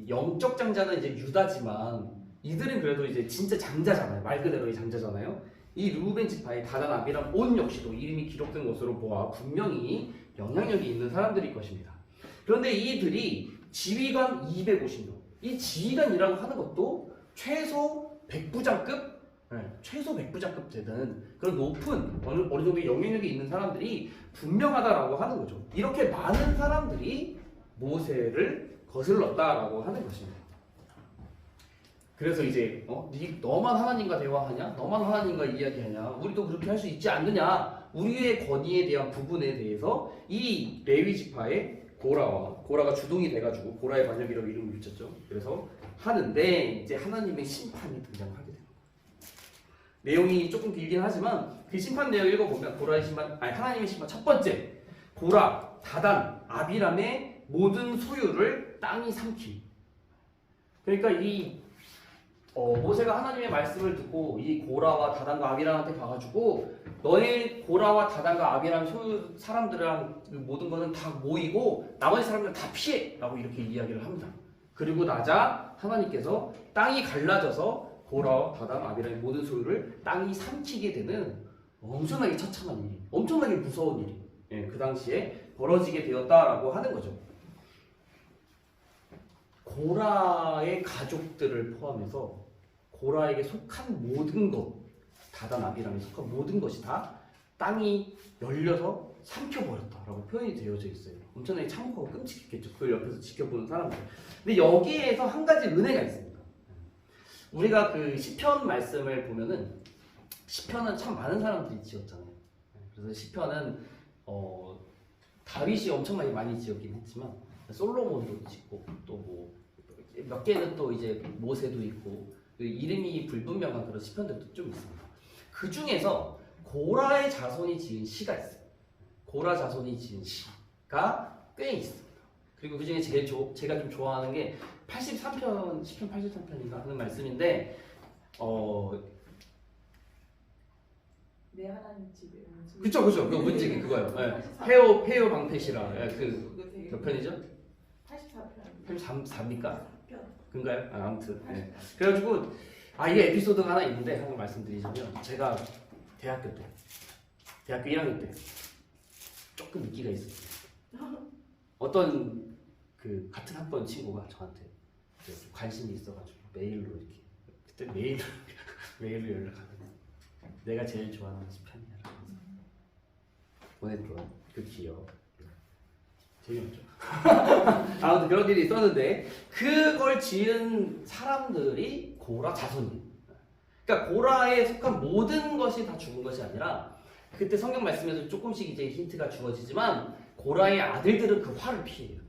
영적 장자는 이제 유다지만 이들은 그래도 이제 진짜 장자잖아요. 말 그대로의 장자잖아요. 이 루벤 지파의 다단, 아비람, 온 역시도 이름이 기록된 것으로 보아 분명히 영향력이 있는 사람들일 것입니다. 그런데 이들이 지휘관 250명, 이 지휘관이라고 하는 것도 최소 100부장급, 최소 100부장급 되는 그런 높은 어느 정도의 영향력이 있는 사람들이 분명하다라고 하는 거죠. 이렇게 많은 사람들이 모세를 거슬렀다라고 하는 것입니다. 그래서 이제 너만 하나님과 대화하냐? 너만 하나님과 이야기하냐? 우리도 그렇게 할 수 있지 않느냐? 우리의 권위에 대한 부분에 대해서 이 레위 지파의 고라가 주동이 돼가지고 고라의 반역이라고 이름을 붙였죠. 그래서 하는데 이제 하나님의 심판이 등장하게 됩니다. 내용이 조금 길긴 하지만 그 심판 내용 읽어보면 하나님의 심판 첫 번째, 고라, 다단, 아비람의 모든 소유를 땅이 삼키. 그러니까 모세가 하나님의 말씀을 듣고 이 고라와 다단과 아비람한테 가가지고 너의 고라와 다단과 아비람 소유 사람들이랑 모든 거는 다 모이고 나머지 사람들은 다 피해! 라고 이렇게 이야기를 합니다. 그리고 나자 하나님께서 땅이 갈라져서 고라와 다단, 아비람의 모든 소유를 땅이 삼키게 되는 엄청나게 처참한 일이, 엄청나게 무서운 일이 그 당시에 벌어지게 되었다라고 하는 거죠. 고라의 가족들을 포함해서 고라에게 속한 모든 것, 다단, 아비람에 속한 모든 것이 다 땅이 열려서 삼켜버렸다라고 표현이 되어져 있어요. 엄청나게 참혹하고 끔찍했겠죠. 그걸 옆에서 지켜보는 사람들. 근데 여기에서 한 가지 은혜가 있습니다. 우리가 그 시편 말씀을 보면은 시편은 참 많은 사람들이 지었잖아요. 그래서 시편은 다윗이 엄청나게 많이 지었긴 했지만 솔로몬도 짓고 또 뭐 몇 개는 또 이제 모세도 있고 이름이 불분명한 그런 시편들도 좀 있습니다. 그 중에서 고라의 자손이 지은 시가 있어요. 고라 자손이 지은 시가 꽤 있습니다. 그리고 그 중에 제가 좀 좋아하는 게 83편, 시편 83편인가 하는 말씀인데 내 하나님 집에 문지기. 그쵸 그 문지기 그거요. 예. 84. 폐허 방패시라. 예, 그 그거 되게 몇 편이죠? 84편. 34입니까? 그런가요? 아무튼. 예. 그래가지고 이게 에피소드가 하나 있는데 한번 말씀드리자면 제가 대학교 1학년 때 조금 인기가 있었어요. 어떤 그 같은 학번 친구가 저한테 좀 관심이 있어가지고 메일로 이렇게 그때 메일로 연락하거든요. 내가 제일 좋아하는 시편이야. 보냈던 그 기억. 재미없죠. 아무튼 그런 일이 있었는데 그걸 지은 사람들이 고라 자손이에요. 그러니까 고라에 속한 모든 것이 다 죽은 것이 아니라 그때 성경 말씀에서 조금씩 이제 힌트가 주어지지만 고라의 아들들은 그 화를 피해요.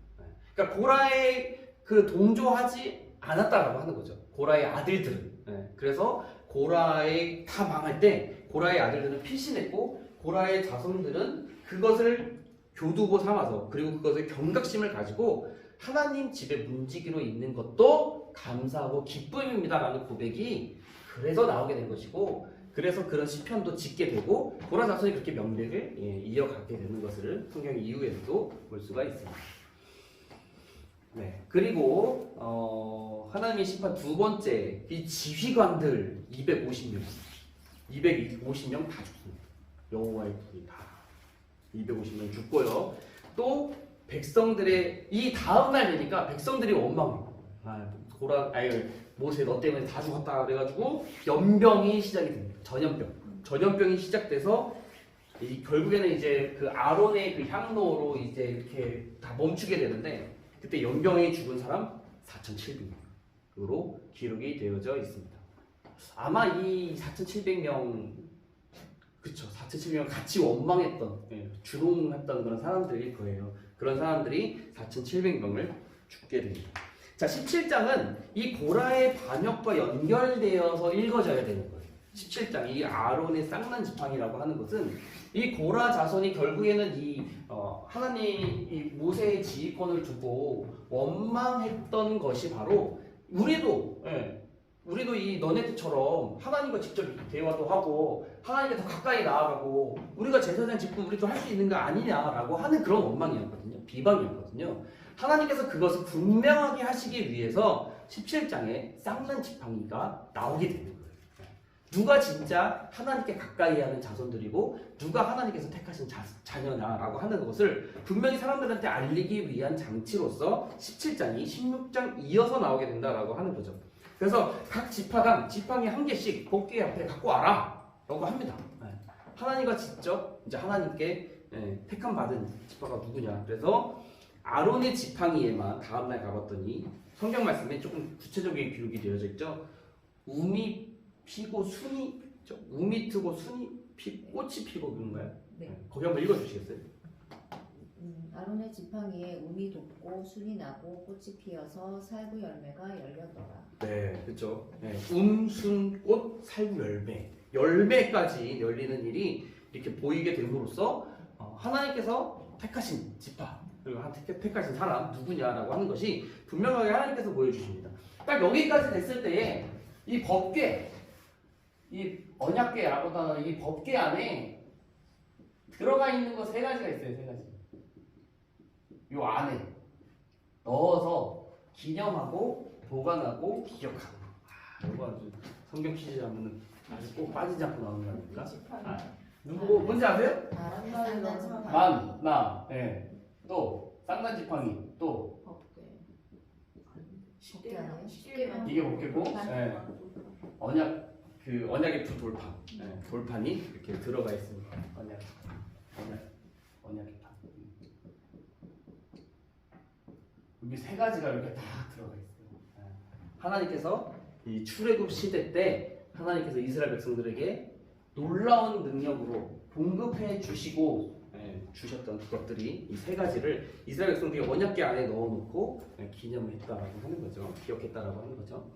그러니까 고라에 그 동조하지 않았다라고 하는 거죠. 고라의 아들들은. 그래서 고라에 다 망할 때 고라의 아들들은 피신했고 고라의 자손들은 그것을 교두보 삼아서 그리고 그것을 경각심을 가지고 하나님 집에 문지기로 있는 것도 감사하고 기쁨입니다라는 고백이 그래서 나오게 된 것이고 그래서 그런 시편도 짓게 되고 고라 자손이 그렇게 명맥을 이어가게 되는 것을 성경 이후에도 볼 수가 있습니다. 네. 그리고 하나님의 심판 두 번째 이 지휘관들 250명 다 죽습니다. 여호와의 불이 다 250명 죽고요. 또 백성들의 이 다음 날 되니까 백성들이 원망해요. 모세 너 때문에 다 죽었다 그래가지고 연병이 시작이 됩니다. 전염병이 시작돼서 결국에는 이제 그 아론의 그 향로로 이제 이렇게 다 멈추게 되는데 그때 연병에 죽은 사람 4,700명으로 기록이 되어져 있습니다. 아마 이 4,700명 그쵸 4,700명 같이 원망했던 주롱했던 그런 사람들일 거예요. 그런 사람들이 4,700명을 죽게 됩니다. 자 17장은 이 고라의 반역과 연결되어서 읽어져야 되는 거예요. 17장 이 아론의 쌍난 지팡이라고 하는 것은 이 고라 자손이 결국에는 하나님 이 모세의 지휘권을 두고 원망했던 것이 바로 우리도 이 너네들처럼 하나님과 직접 대화도 하고 하나님께 더 가까이 나아가고 우리가 제사장 직분 우리도 할 수 있는 거 아니냐라고 하는 그런 원망이었거든요. 비방이었거든요. 하나님께서 그것을 분명하게 하시기 위해서 17장에 쌍난 지팡이가 나오게 되는 거예요. 누가 진짜 하나님께 가까이 하는 자손들이고 누가 하나님께서 택하신 자녀냐라고 하는 것을 분명히 사람들한테 알리기 위한 장치로서 17장이 16장 이어서 나오게 된다라고 하는 거죠. 그래서 각 지파당 지팡이 한 개씩 복귀 앞에 갖고 와라 라고 합니다. 하나님과 직접 이제 하나님께 택함 받은 지파가 누구냐. 그래서 아론의 지팡이에만 다음날 가봤더니 성경 말씀에 조금 구체적인 기록이 되어져 있죠. 우미 피고 순이 우미 트고 순이 꽃이 피고 그런가요? 네. 거기 한번 읽어주시겠어요? 아론의 지팡이에 우미 돋고 순이 나고 꽃이 피어서 살구 열매가 열렸더라. 네, 그렇죠. 순, 꽃, 살구 열매까지 열리는 일이 이렇게 보이게 됨으로써 하나님께서 택하신 지파 그리고 택하신 사람 누구냐라고 하는 것이 분명하게 하나님께서 보여주십니다. 딱 여기까지 됐을 때에 이 법궤, 이 언약궤라고 하는 이 법궤 안에 들어가 있는 거 세 가지가 있어요. 세 가지. 요 안에 넣어서 기념하고 보관하고 기억하고. 이거 아주 성경 퀴즈 하면은 아주 꼭 빠지지 않고 나오는 거 아닙니까? 누구 뭔지 아세요? 아론의 쌍난 지팡이. 나, 또 쌍난 지팡이, 또 법궤 안에 쉽게만 이게 법궤고, 언약의 두 돌판, 돌판이 이렇게 들어가 있습니다. 언약의 판. 여기 세 가지가 이렇게 다 들어가 있어요. 하나님께서 이 출애굽 시대 때 하나님께서 이스라엘 백성들에게 놀라운 능력으로 봉급해 주시고 주셨던 그것들이 이 세 가지를 이스라엘 백성들이 언약궤 안에 넣어놓고 기념했다라고 하는 거죠. 기억했다라고 하는 거죠.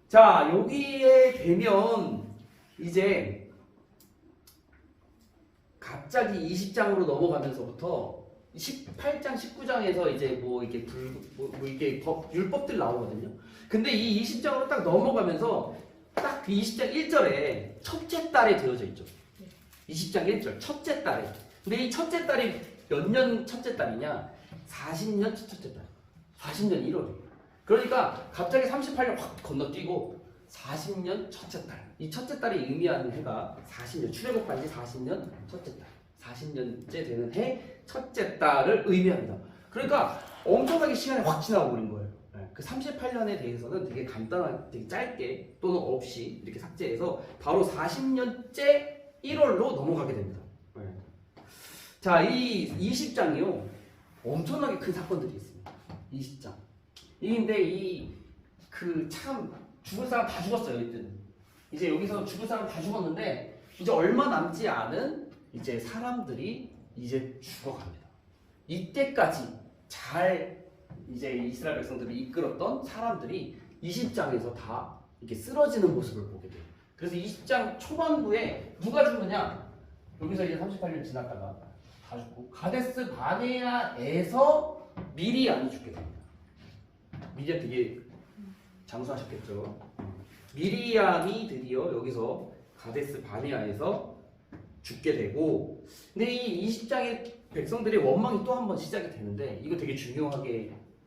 자, 여기에 되면 이제 갑자기 20장으로 넘어가면서부터 18장, 19장에서 이제 이게 율법들 나오거든요. 근데 이 20장으로 딱 넘어가면서 딱 그 20장 1절에 첫째 달에 되어져 있죠. 20장 1절 첫째 딸에. 근데 이 첫째 딸이 몇 년 첫째 딸이냐? 40년 첫째 딸. 40년 1월이에요. 그러니까 갑자기 38년 확 건너뛰고 40년 첫째 딸. 이 첫째 딸이 의미하는 해가 40년, 출애굽한 지 40년 첫째 딸. 40년째 되는 해 첫째 딸을 의미합니다. 그러니까 엄청나게 시간이 확 지나고 버린 거예요. 그 38년에 대해서는 되게 간단하게, 되게 짧게 또는 없이 이렇게 삭제해서 바로 40년째 1월로 넘어가게 됩니다. 자, 이 20장이요. 엄청나게 큰 사건들이 있습니다. 20장. 근데 참 죽을 사람 다 죽었어요, 이때는. 이제 여기서 죽을 사람 다 죽었는데 이제 얼마 남지 않은 이제 사람들이 이제 죽어갑니다. 이때까지 잘 이제 이스라엘 백성들을 이끌었던 사람들이 20장에서 다 이렇게 쓰러지는 모습을 보게 돼요. 그래서 20장 초반부에 누가 죽느냐? 여기서 이제 38년 지났다가 다 죽고 가데스 바네아에서 미리암이 죽게 됩니다. 미리암 되게 장수하셨겠죠. 미리암이 드디어 여기서 가데스 바네아에서 죽게 되고, 근데 이 20장의 백성들의 원망이 또 한 번 시작이 되는데 이거 되게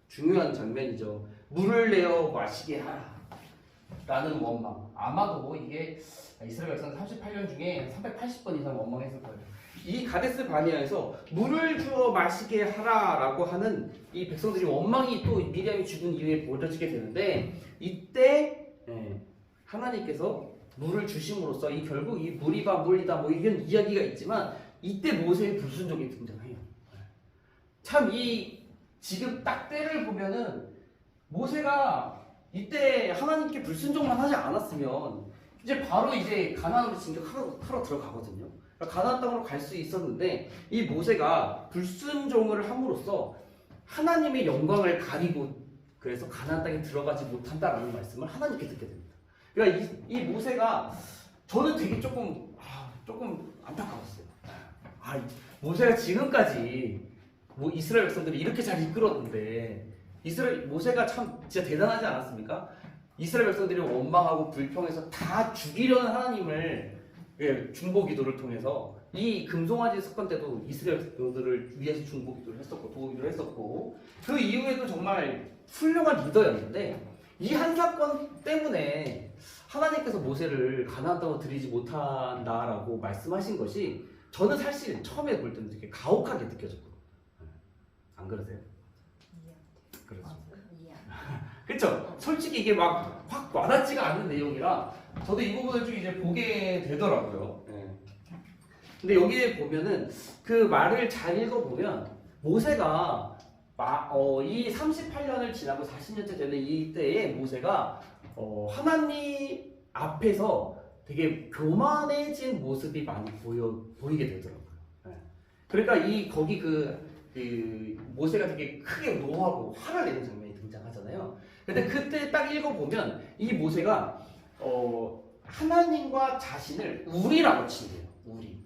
중요한 장면이죠. 물을 내어 마시게 하라 라는 원망. 아마도 이게 이스라엘 백성 38년 중에 380번 이상 원망했을 거예요. 이 가데스 바네아에서 물을 주어 마시게 하라라고 하는 이 백성들이 원망이 또 미리암이 죽은 이후에 벌어지게 되는데, 이때 하나님께서 물을 주심으로써 결국 이 물이다 뭐 이런 이야기가 있지만 이때 모세의 불순종이 등장해요. 참 지금 딱 때를 보면은 모세가 이때 하나님께 불순종만 하지 않았으면 이제 바로 이제 가나안으로 진격하러 들어가거든요. 그러니까 가나안 땅으로 갈 수 있었는데 이 모세가 불순종을 함으로써 하나님의 영광을 가리고 그래서 가나안 땅에 들어가지 못한다라는 말씀을 하나님께 듣게 됩니다. 그러니까 이 모세가 저는 되게 조금 안타까웠어요. 모세가 지금까지 이스라엘 백성들이 이렇게 잘 이끌었는데 모세가 참 진짜 대단하지 않았습니까? 이스라엘 백성들이 원망하고 불평해서 다 죽이려는 하나님을 중보기도를 통해서 이 금송아지 사건 때도 이스라엘 백성들을 위해서 중보기도를 했었고 도우기도를 했었고 그 이후에도 정말 훌륭한 리더였는데 이 한 사건 때문에 하나님께서 모세를 가나안 땅으로 들이지 못한다라고 말씀하신 것이 저는 사실 처음에 볼 때는 되게 가혹하게 느껴졌거든요. 안 그러세요? 그렇죠. 그렇죠. 솔직히 이게 막 확 와닿지가 않는 내용이라 저도 이 부분을 좀 이제 보게 되더라고요. 근데 여기에 보면은 그 말을 잘 읽어보면 모세가 이 38년을 지나고 40년째 되는 이때에 모세가 하나님 앞에서 되게 교만해진 모습이 많이 보이게 되더라고요. 그러니까 거기 모세가 되게 크게 노하고 화를 내는 장면이 등장하잖아요. 근데 그때 딱 읽어보면 이 모세가 하나님과 자신을 우리라고 친대요. 우리.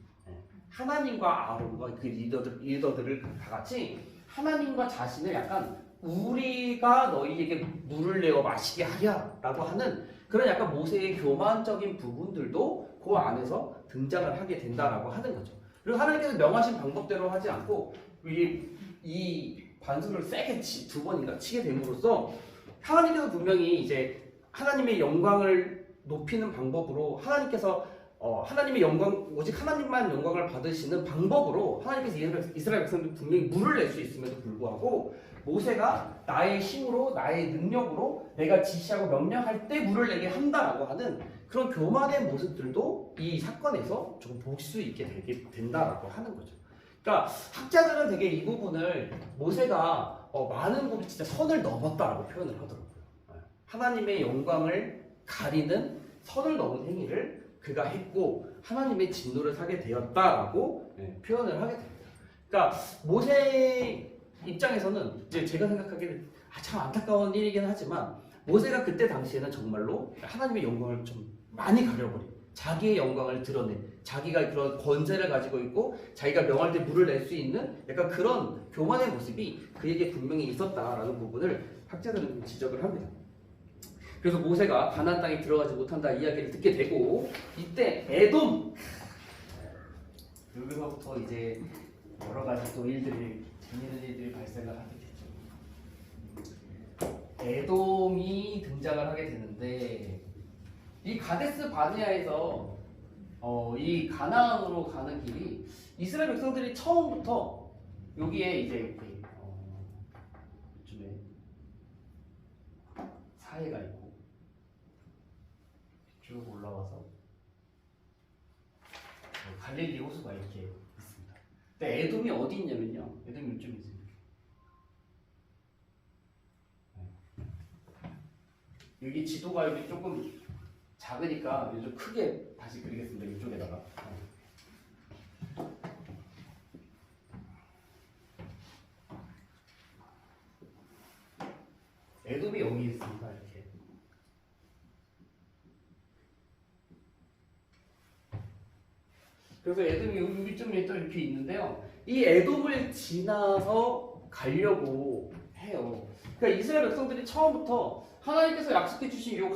하나님과 아론과 그 리더들을 다 같이 하나님과 자신을 약간 우리가 너희에게 물을 내어 마시게 하랴라고 하는 그런 약간 모세의 교만적인 부분들도 그 안에서 등장을 하게 된다라고 하는 거죠. 그리고 하나님께서 명하신 방법대로 하지 않고 이 반수를 세게 두 번인가 치게 됨으로써 하나님께서 분명히 이제 하나님의 영광을 높이는 방법으로 하나님께서 하나님의 영광, 오직 하나님만 영광을 받으시는 방법으로 하나님께서 이스라엘 백성들 분명히 물을 낼 수 있음에도 불구하고 모세가 나의 힘으로 나의 능력으로 내가 지시하고 명령할 때 물을 내게 한다라고 하는 그런 교만의 모습들도 이 사건에서 조금 볼 수 있게 되게 된다라고 하는 거죠. 그러니까 학자들은 되게 이 부분을 모세가 많은 부분 진짜 선을 넘었다라고 표현을 하더라고요. 하나님의 영광을 가리는 선을 넘은 행위를 그가 했고 하나님의 진노를 사게 되었다라고 표현을 하게 됩니다. 그러니까 모세 입장에서는 이제 제가 생각하기에는 참 안타까운 일이긴 하지만 모세가 그때 당시에는 정말로 하나님의 영광을 좀 많이 가려버린 자기의 영광을 드러낸 자기가 그런 권세를 가지고 있고 자기가 명할 때 물을 낼 수 있는 약간 그런 교만의 모습이 그에게 분명히 있었다라는 부분을 학자들은 지적을 합니다. 그래서 모세가 가나안 땅에 들어가지 못한다 이야기를 듣게 되고 이때 에돔 여기서부터 이제 여러 가지 또 일들이 재미있는 일들이 발생을 하게 되죠. 에돔이 등장을 하게 되는데 이 가데스 바네아에서 이 가나안으로 가는 길이 이스라엘 백성들이 처음부터 여기에 이제 이렇게 이쯤에 사해가 있고 쭉 올라와서 갈릴리 호수가 이렇게 있습니다. 근데 에돔이 어디 있냐면요. 에돔이 이쪽에 있어요. 여기 지도가 여기 조금 작으니까 좀 크게 다시 그리겠습니다. 이쪽에다가. 에돔이 여기 있습니다. 이렇게. 그래서 에돔이 여기쯤에 또 이렇게 있는데요. 이 에돔을 지나서 가려고 해요. 그러니까 이스라엘 백성들이 처음부터 하나님께서 약속해 주신 이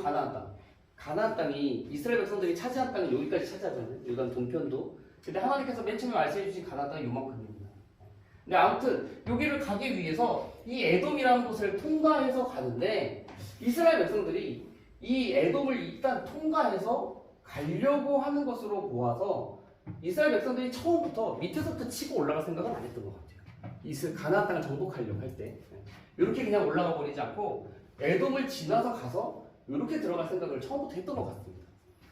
가나안 땅이 이스라엘 백성들이 차지한 땅이 여기까지 차지하잖아요. 요단 동편도. 근데 하나님께서 맨 처음에 말씀해 주신 가나안 땅이 요만큼입니다. 근데 아무튼 여기를 가기 위해서 이 에돔이라는 곳을 통과해서 가는데 이스라엘 백성들이 이 에돔을 일단 통과해서 가려고 하는 것으로 보아서 이스라엘 백성들이 처음부터 밑에서부터 치고 올라갈 생각은 안 했던 것 같아요. 가나안 땅을 정복하려고 할 때 이렇게 그냥 올라가 버리지 않고 에돔을 지나서 가서 이렇게 들어갈 생각을 처음부터 했던 것 같습니다.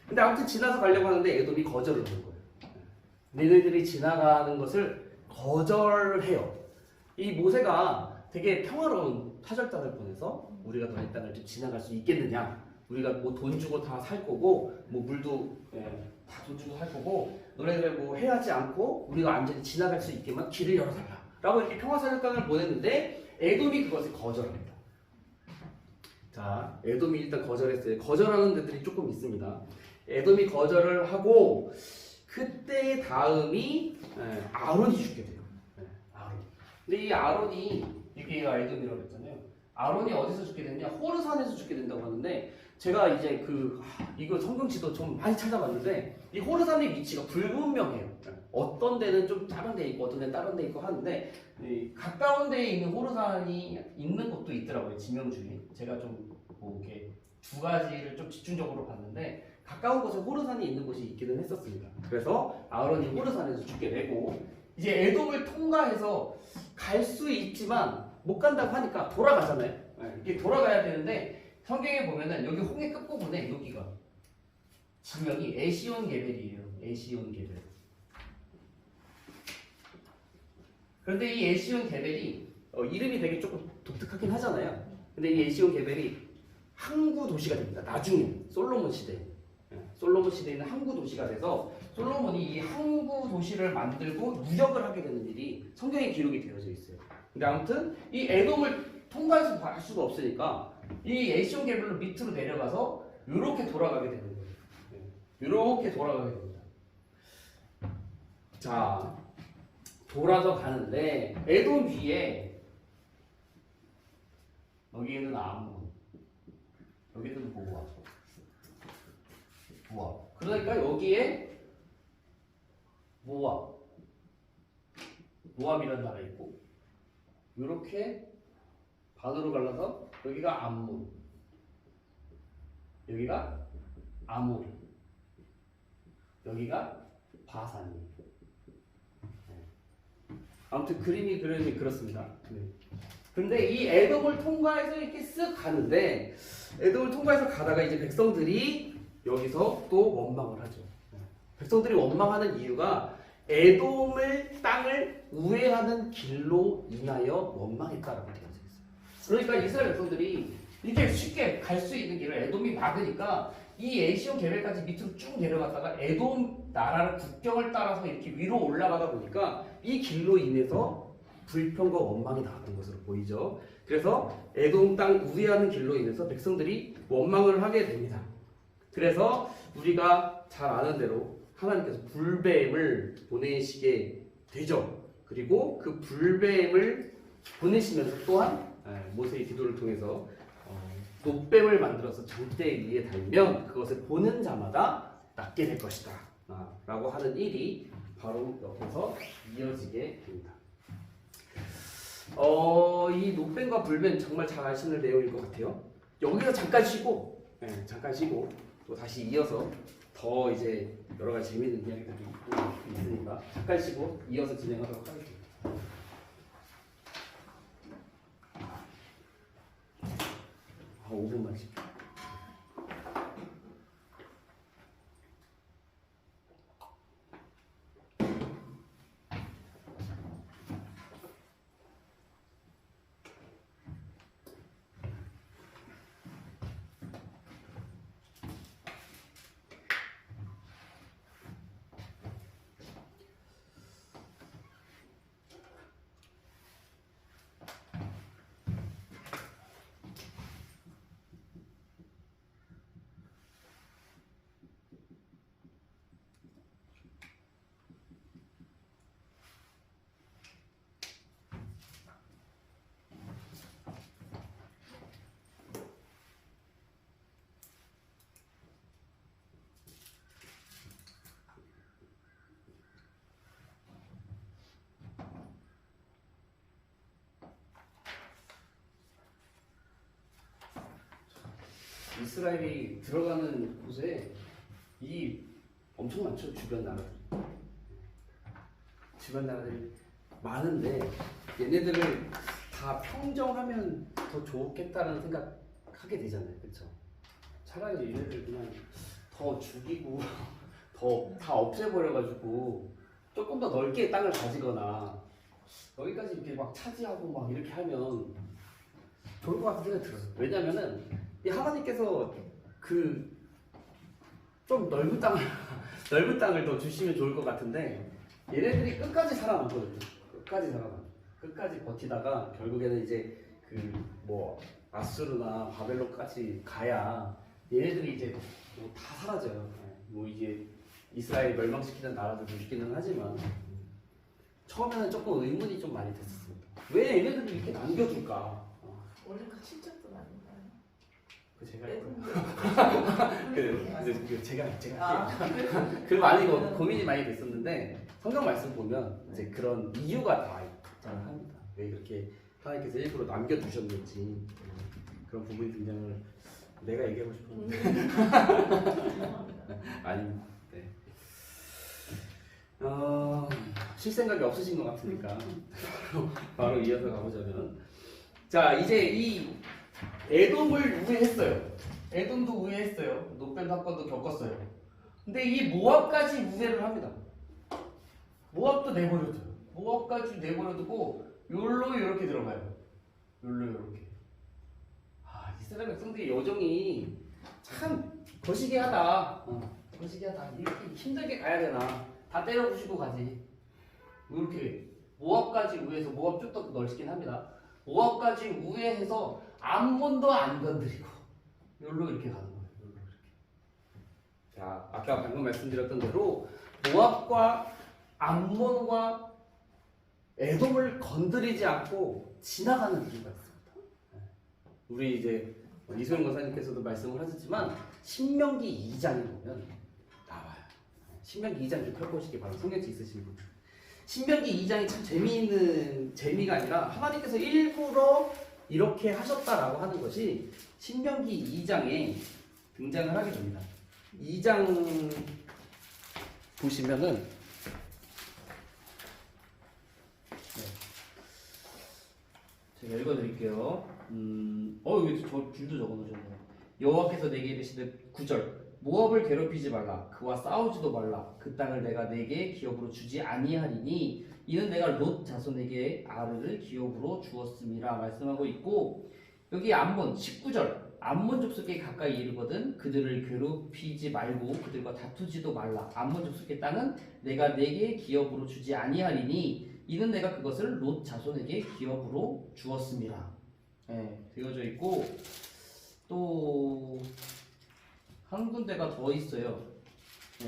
근데 아무튼 지나서 가려고 하는데 에돔이 거절을 한 거예요. 너희들이 지나가는 것을 거절해요. 이 모세가 되게 평화로운 타절단을 보내서 우리가 너희 땅을 좀 지나갈 수 있겠느냐? 우리가 뭐 돈 주고 다 살 거고 뭐 물도 다 돈 주고 살 거고 너네들 뭐 해하지 않고 우리가 안전히 지나갈 수 있게만 길을 열어달라 라고 이렇게 평화사절단을 보냈는데 에돔이 그것을 거절합니다. 자, 에돔이 일단 거절했어요. 거절하는 데들이 조금 있습니다. 에돔이 거절을 하고 그때 다음이 아론이 죽게 돼요. 아론. 근데 이 아론이 이게 에돔이라고 했잖아요. 아론이 어디서 죽게 됐냐? 호르산에서 죽게 된다고 하는데 제가 이제 이거 성경 지도 좀 많이 찾아봤는데 이 호르산의 위치가 불분명해요. 어떤 데는 좀 다른 데 있고 어떤 데는 다른 데 있고 하는데 가까운 데에 있는 호르산이 있는 곳도 있더라고요. 지명 중에 제가 좀 뭐 이렇게 두 가지를 좀 집중적으로 봤는데 가까운 곳에 호르산이 있는 곳이 있기는 했었습니다. 그래서 아론이 호르산에서 죽게 되고 이제 에돔을 통과해서 갈 수 있지만 못 간다고 하니까 돌아가잖아요. 이게 돌아가야 되는데 성경에 보면은 여기 홍해 끝부분에 여기가 지명이 에시온 게벨이에요. 에시온 게벨. 그런데 이 에시온 게벨이 이름이 되게 조금 독특하긴 하잖아요. 근데 이 에시온 게벨이 항구 도시가 됩니다. 나중에 솔로몬 시대에 있는 항구 도시가 돼서 솔로몬이 이 항구 도시를 만들고 무역을 하게 되는 일이 성경에 기록이 되어져 있어요. 근데 아무튼 이 에돔을 통과해서 갈 수가 없으니까 이 에시온 게벨로 밑으로 내려가서 이렇게 돌아가게 되는 거예요. 이렇게 돌아가게 됩니다. 자, 돌아서 가는데 에돔 위에 여기에는 아몬, 여기는 모압. 그러니까 여기에 모압이라는 나라 있고 이렇게 반으로 갈라서 여기가 암몬, 여기가 아모리, 여기가 바산이. 아무튼 그림이 그렇습니다. 근데 이 에돔을 통과해서 이렇게 쓱 가는데 에돔을 통과해서 가다가 이제 백성들이 여기서 또 원망을 하죠. 백성들이 원망하는 이유가 에돔을 땅을 우회하는 길로 인하여 원망했다라고 되어져 있어요. 그러니까 이스라엘 백성들이 이렇게 쉽게 갈 수 있는 길을 에돔이 막으니까 이 에시온 게벨까지 밑으로 쭉 내려갔다가 에돔 나라를 국경을 따라서 이렇게 위로 올라가다 보니까 이 길로 인해서 불평과 원망이 나왔던 것으로 보이죠. 그래서 에돔 땅 우회하는 길로 인해서 백성들이 원망을 하게 됩니다. 그래서 우리가 잘 아는 대로 하나님께서 불뱀을 보내시게 되죠. 그리고 그 불뱀을 보내시면서 또한 모세의 기도를 통해서 노뱀을 만들어서 장대 위에 달면 그것을 보는 자마다 낫게 될 것이다 라고 하는 일이 바로 옆에서 이어지게 됩니다. 이 노뱀과 불뱀 정말 잘 아시는 내용일 것 같아요. 여기서 잠깐 쉬고, 잠깐 쉬고 또 다시 이어서 더 이제 여러 가지 재미있는 이야기들이 있으니까 잠깐 쉬고 이어서 진행하도록 하겠습니다. 5분만 쉴게요. 이스라엘이 들어가는 곳에 이 엄청 많죠. 주변 나라들이 많은데 얘네들을 다 평정하면 더 좋겠다는 생각하게 되잖아요. 그렇죠? 차라리 얘네들 그냥 더 죽이고 더 다 없애버려가지고 조금 더 넓게 땅을 가지거나 여기까지 이렇게 막 차지하고 막 이렇게 하면 좋을 것 같은 생각이 들어요. 왜냐면은 이 하나님께서 그 좀 넓은 땅을 더 주시면 좋을 것 같은데 얘네들이 끝까지 살아남거든요. 끝까지 버티다가 결국에는 이제 그 뭐 아수르나 바벨론까지 가야 얘네들이 이제 뭐 다 사라져요. 뭐 이제 이스라엘 멸망시키는 나라들도 있기는 하지만 처음에는 조금 의문이 좀 많이 됐었습니다. 왜 얘네들을 이렇게 남겨둘까? 원래가 7점도 아닌가요? 그 제가 네. 제가 그 많이 고민이 많이 됐었는데 성경 말씀 보면 이제 그런 이유가 다 있잖아요. 왜 그렇게 하나님께서 일부러 남겨두셨는지 그런 부분이 등장을 내가 얘기하고 싶었는데 아니 네. 쉴 생각이 없으신 것 같으니까 바로 이어서 가보자면 자 이제 이 에돔을 우회했어요. 에돔도 우회했어요. 노뱀 사건도 겪었어요. 근데 이 모압까지 우회를 합니다. 모압도 내버려둬요. 모압까지 내버려두고 욜로 이렇게 들어가요. 욜로 이렇게. 이스라엘 백성들의 여정이 참 거시기하다. 거시기하다. 이렇게 힘들게 가야 되나? 다 때려 부시고 가지. 이렇게 모압까지 우회해서 모압 쭉 더 넓히긴 합니다. 모압까지 우회해서 암몬도 안 건드리고 여기로 이렇게 가는 거예요. 여기로 이렇게. 자, 아까 방금 말씀드렸던 대로 모압과 암몬과 에돔을 건드리지 않고 지나가는 이유가 있습니다. 우리 이제 이소영 권사님께서도 말씀을 하셨지만 신명기 2장에 보면 나와요. 신명기 2장 좀 펴보시기 바랍니다. 성경책 있으신 분들. 신명기 2장이 참 재미가 아니라 하나님께서 일부러 이렇게 하셨다라고 하는 것이 신명기 2장에 등장을 하게 됩니다. 2장 보시면은 제가 읽어드릴게요. 여기 저 줄도 적어놓으셨네요. 여호와께서 내게 이르시되 9절 모압을 괴롭히지 말라 그와 싸우지도 말라 그 땅을 내가 내게 기업으로 주지 아니하리니 이는 내가 롯 자손에게 아르를 기업으로 주었음이라 말씀하고 있고 여기 암몬 19절 암몬 족속에 가까이 이르거든 그들을 괴롭히지 말고 그들과 다투지도 말라 암몬 족속의 땅은 내가 내게 기업으로 주지 아니하리니 이는 내가 그것을 롯 자손에게 기업으로 주었음이라 되어져 있고 또 한 군데가 더 있어요.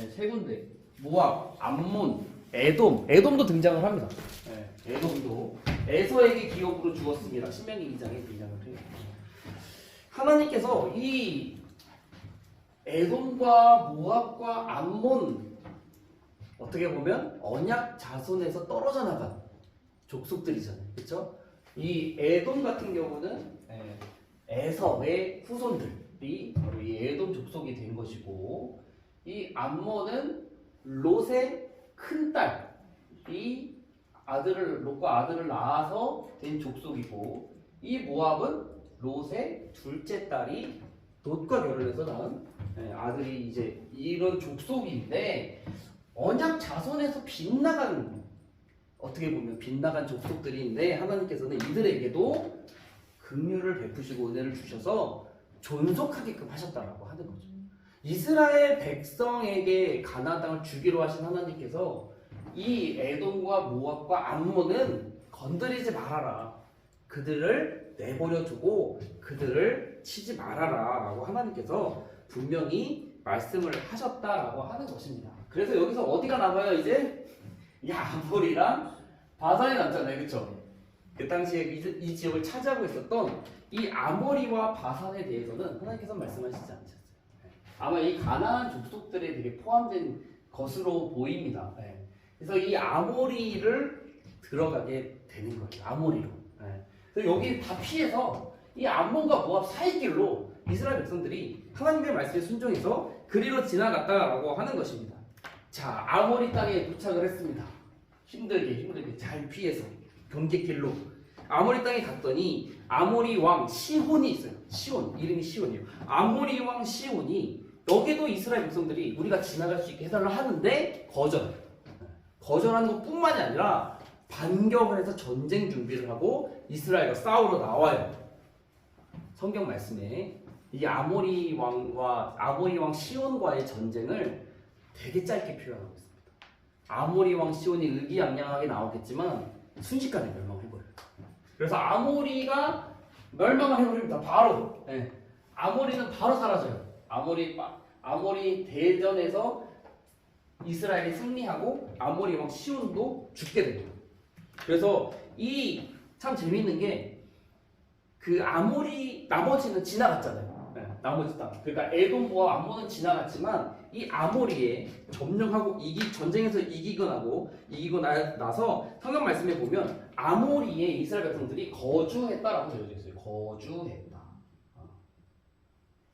세 군데. 모압, 암몬, 에돔도 등장을 합니다. 에돔도 에서에게 기업으로 주었습니다. 신명기 2장에 등장을 해요. 하나님께서 이 에돔과 모압과 암몬 어떻게 보면 언약 자손에서 떨어져 나간 족속들이잖아요. 그렇죠? 이 에돔 같은 경우는 에서의 후손들이 바로 이 에돔 족속이 된 것이고, 이 암몬은 롯의 큰 딸이 롯과 아들을 낳아서 된 족속이고, 이 모압은 롯의 둘째 딸이 롯과 결혼해서 낳은 아들이 이제 이런 족속인데, 언약 자손에서 빗나간, 어떻게 보면 빗나간 족속들인데 하나님께서는 이들에게도 긍휼을 베푸시고 은혜를 주셔서 존속하게끔 하셨다라고 하는 거죠. 이스라엘 백성에게 가나안 땅을 주기로 하신 하나님께서 이 에돔과 모압과 암몬은 건드리지 말아라, 그들을 내버려 두고 그들을 치지 말아라 라고 하나님께서 분명히 말씀을 하셨다라고 하는 것입니다. 그래서 여기서 어디가 남아요? 이제 이 아몰이랑 바산이 남잖아요. 그쵸? 그 당시에 이 지역을 차지하고 있었던 이 아모리와 바산에 대해서는 하나님께서 말씀하시지 않으셨어요. 아마 이 가나안 족속들에 되게 포함된 것으로 보입니다. 그래서 이 아모리를 들어가게 되는 거예요. 아모리로. 그래서 여기 다 피해서 이 암몬과 모압 사이길로 이스라엘 백성들이 하나님의 말씀에 순종해서 그리로 지나갔다라고 하는 것입니다. 자, 아모리 땅에 도착을 했습니다. 힘들게 잘 피해서 경계길로 아모리 땅에 갔더니 아모리 왕 시혼이 있어요. 시혼, 이름이 시혼이에요. 아모리 왕 시혼이 여기도 이스라엘 백성들이 우리가 지나갈 수 있게 해달라 하는데 거절하는 것뿐만이 아니라 반격을 해서 전쟁 준비를 하고 이스라엘과 싸우러 나와요. 성경 말씀에 이 아모리 왕 시온과의 전쟁을 되게 짧게 표현하고 있습니다. 아모리 왕 시온이 의기양양하게 나오겠지만 순식간에 멸망해버려요. 그래서 아모리가 멸망을 해버립니다. 바로. 아모리는 바로 사라져요. 아모리 대전에서 이스라엘이 승리하고 아모리 왕 시온도 죽게 됩니다. 그래서 이 참 재미있는 게 그 아모리 나머지는 지나갔잖아요. 나머지 땅. 그러니까 에돔과 암몬은 지나갔지만 이 아모리에 점령하고 전쟁에서 이기고 나서 성경 말씀에 보면 아모리에 이스라엘 백성들이 거주했다라고 되어져 있어요. 거주했다.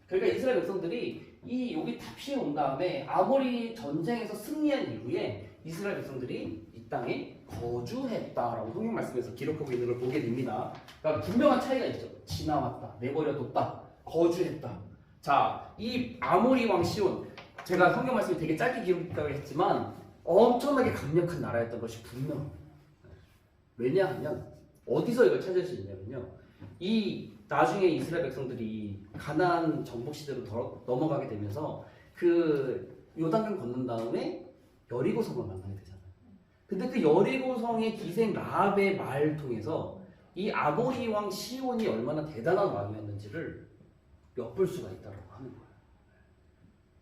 그러니까 이스라엘 백성들이 여기 다 피해 온 다음에 아모리 전쟁에서 승리한 이후에 이스라엘 백성들이 이 땅에 거주했다라고 성경 말씀에서 기록하고 있는 걸 보게 됩니다. 그러니까 분명한 차이가 있죠. 지나왔다, 내버려뒀다, 거주했다. 자, 이 아모리 왕 시온, 제가 성경 말씀이 되게 짧게 기록했다고 했지만 엄청나게 강력한 나라였던 것이 분명합니다. 왜냐하면 어디서 이걸 찾을 수 있냐면요, 이 나중에 이스라엘 백성들이 가나안 정복 시대로 넘어가게 되면서 그 요단강 건넌 다음에 여리고성을 만나게 되잖아요. 근데 그 여리고성의 기생 라합의 말을 통해서 이 아모리 왕 시온이 얼마나 대단한 왕이었는지를 엿볼 수가 있다고 하는 거예요.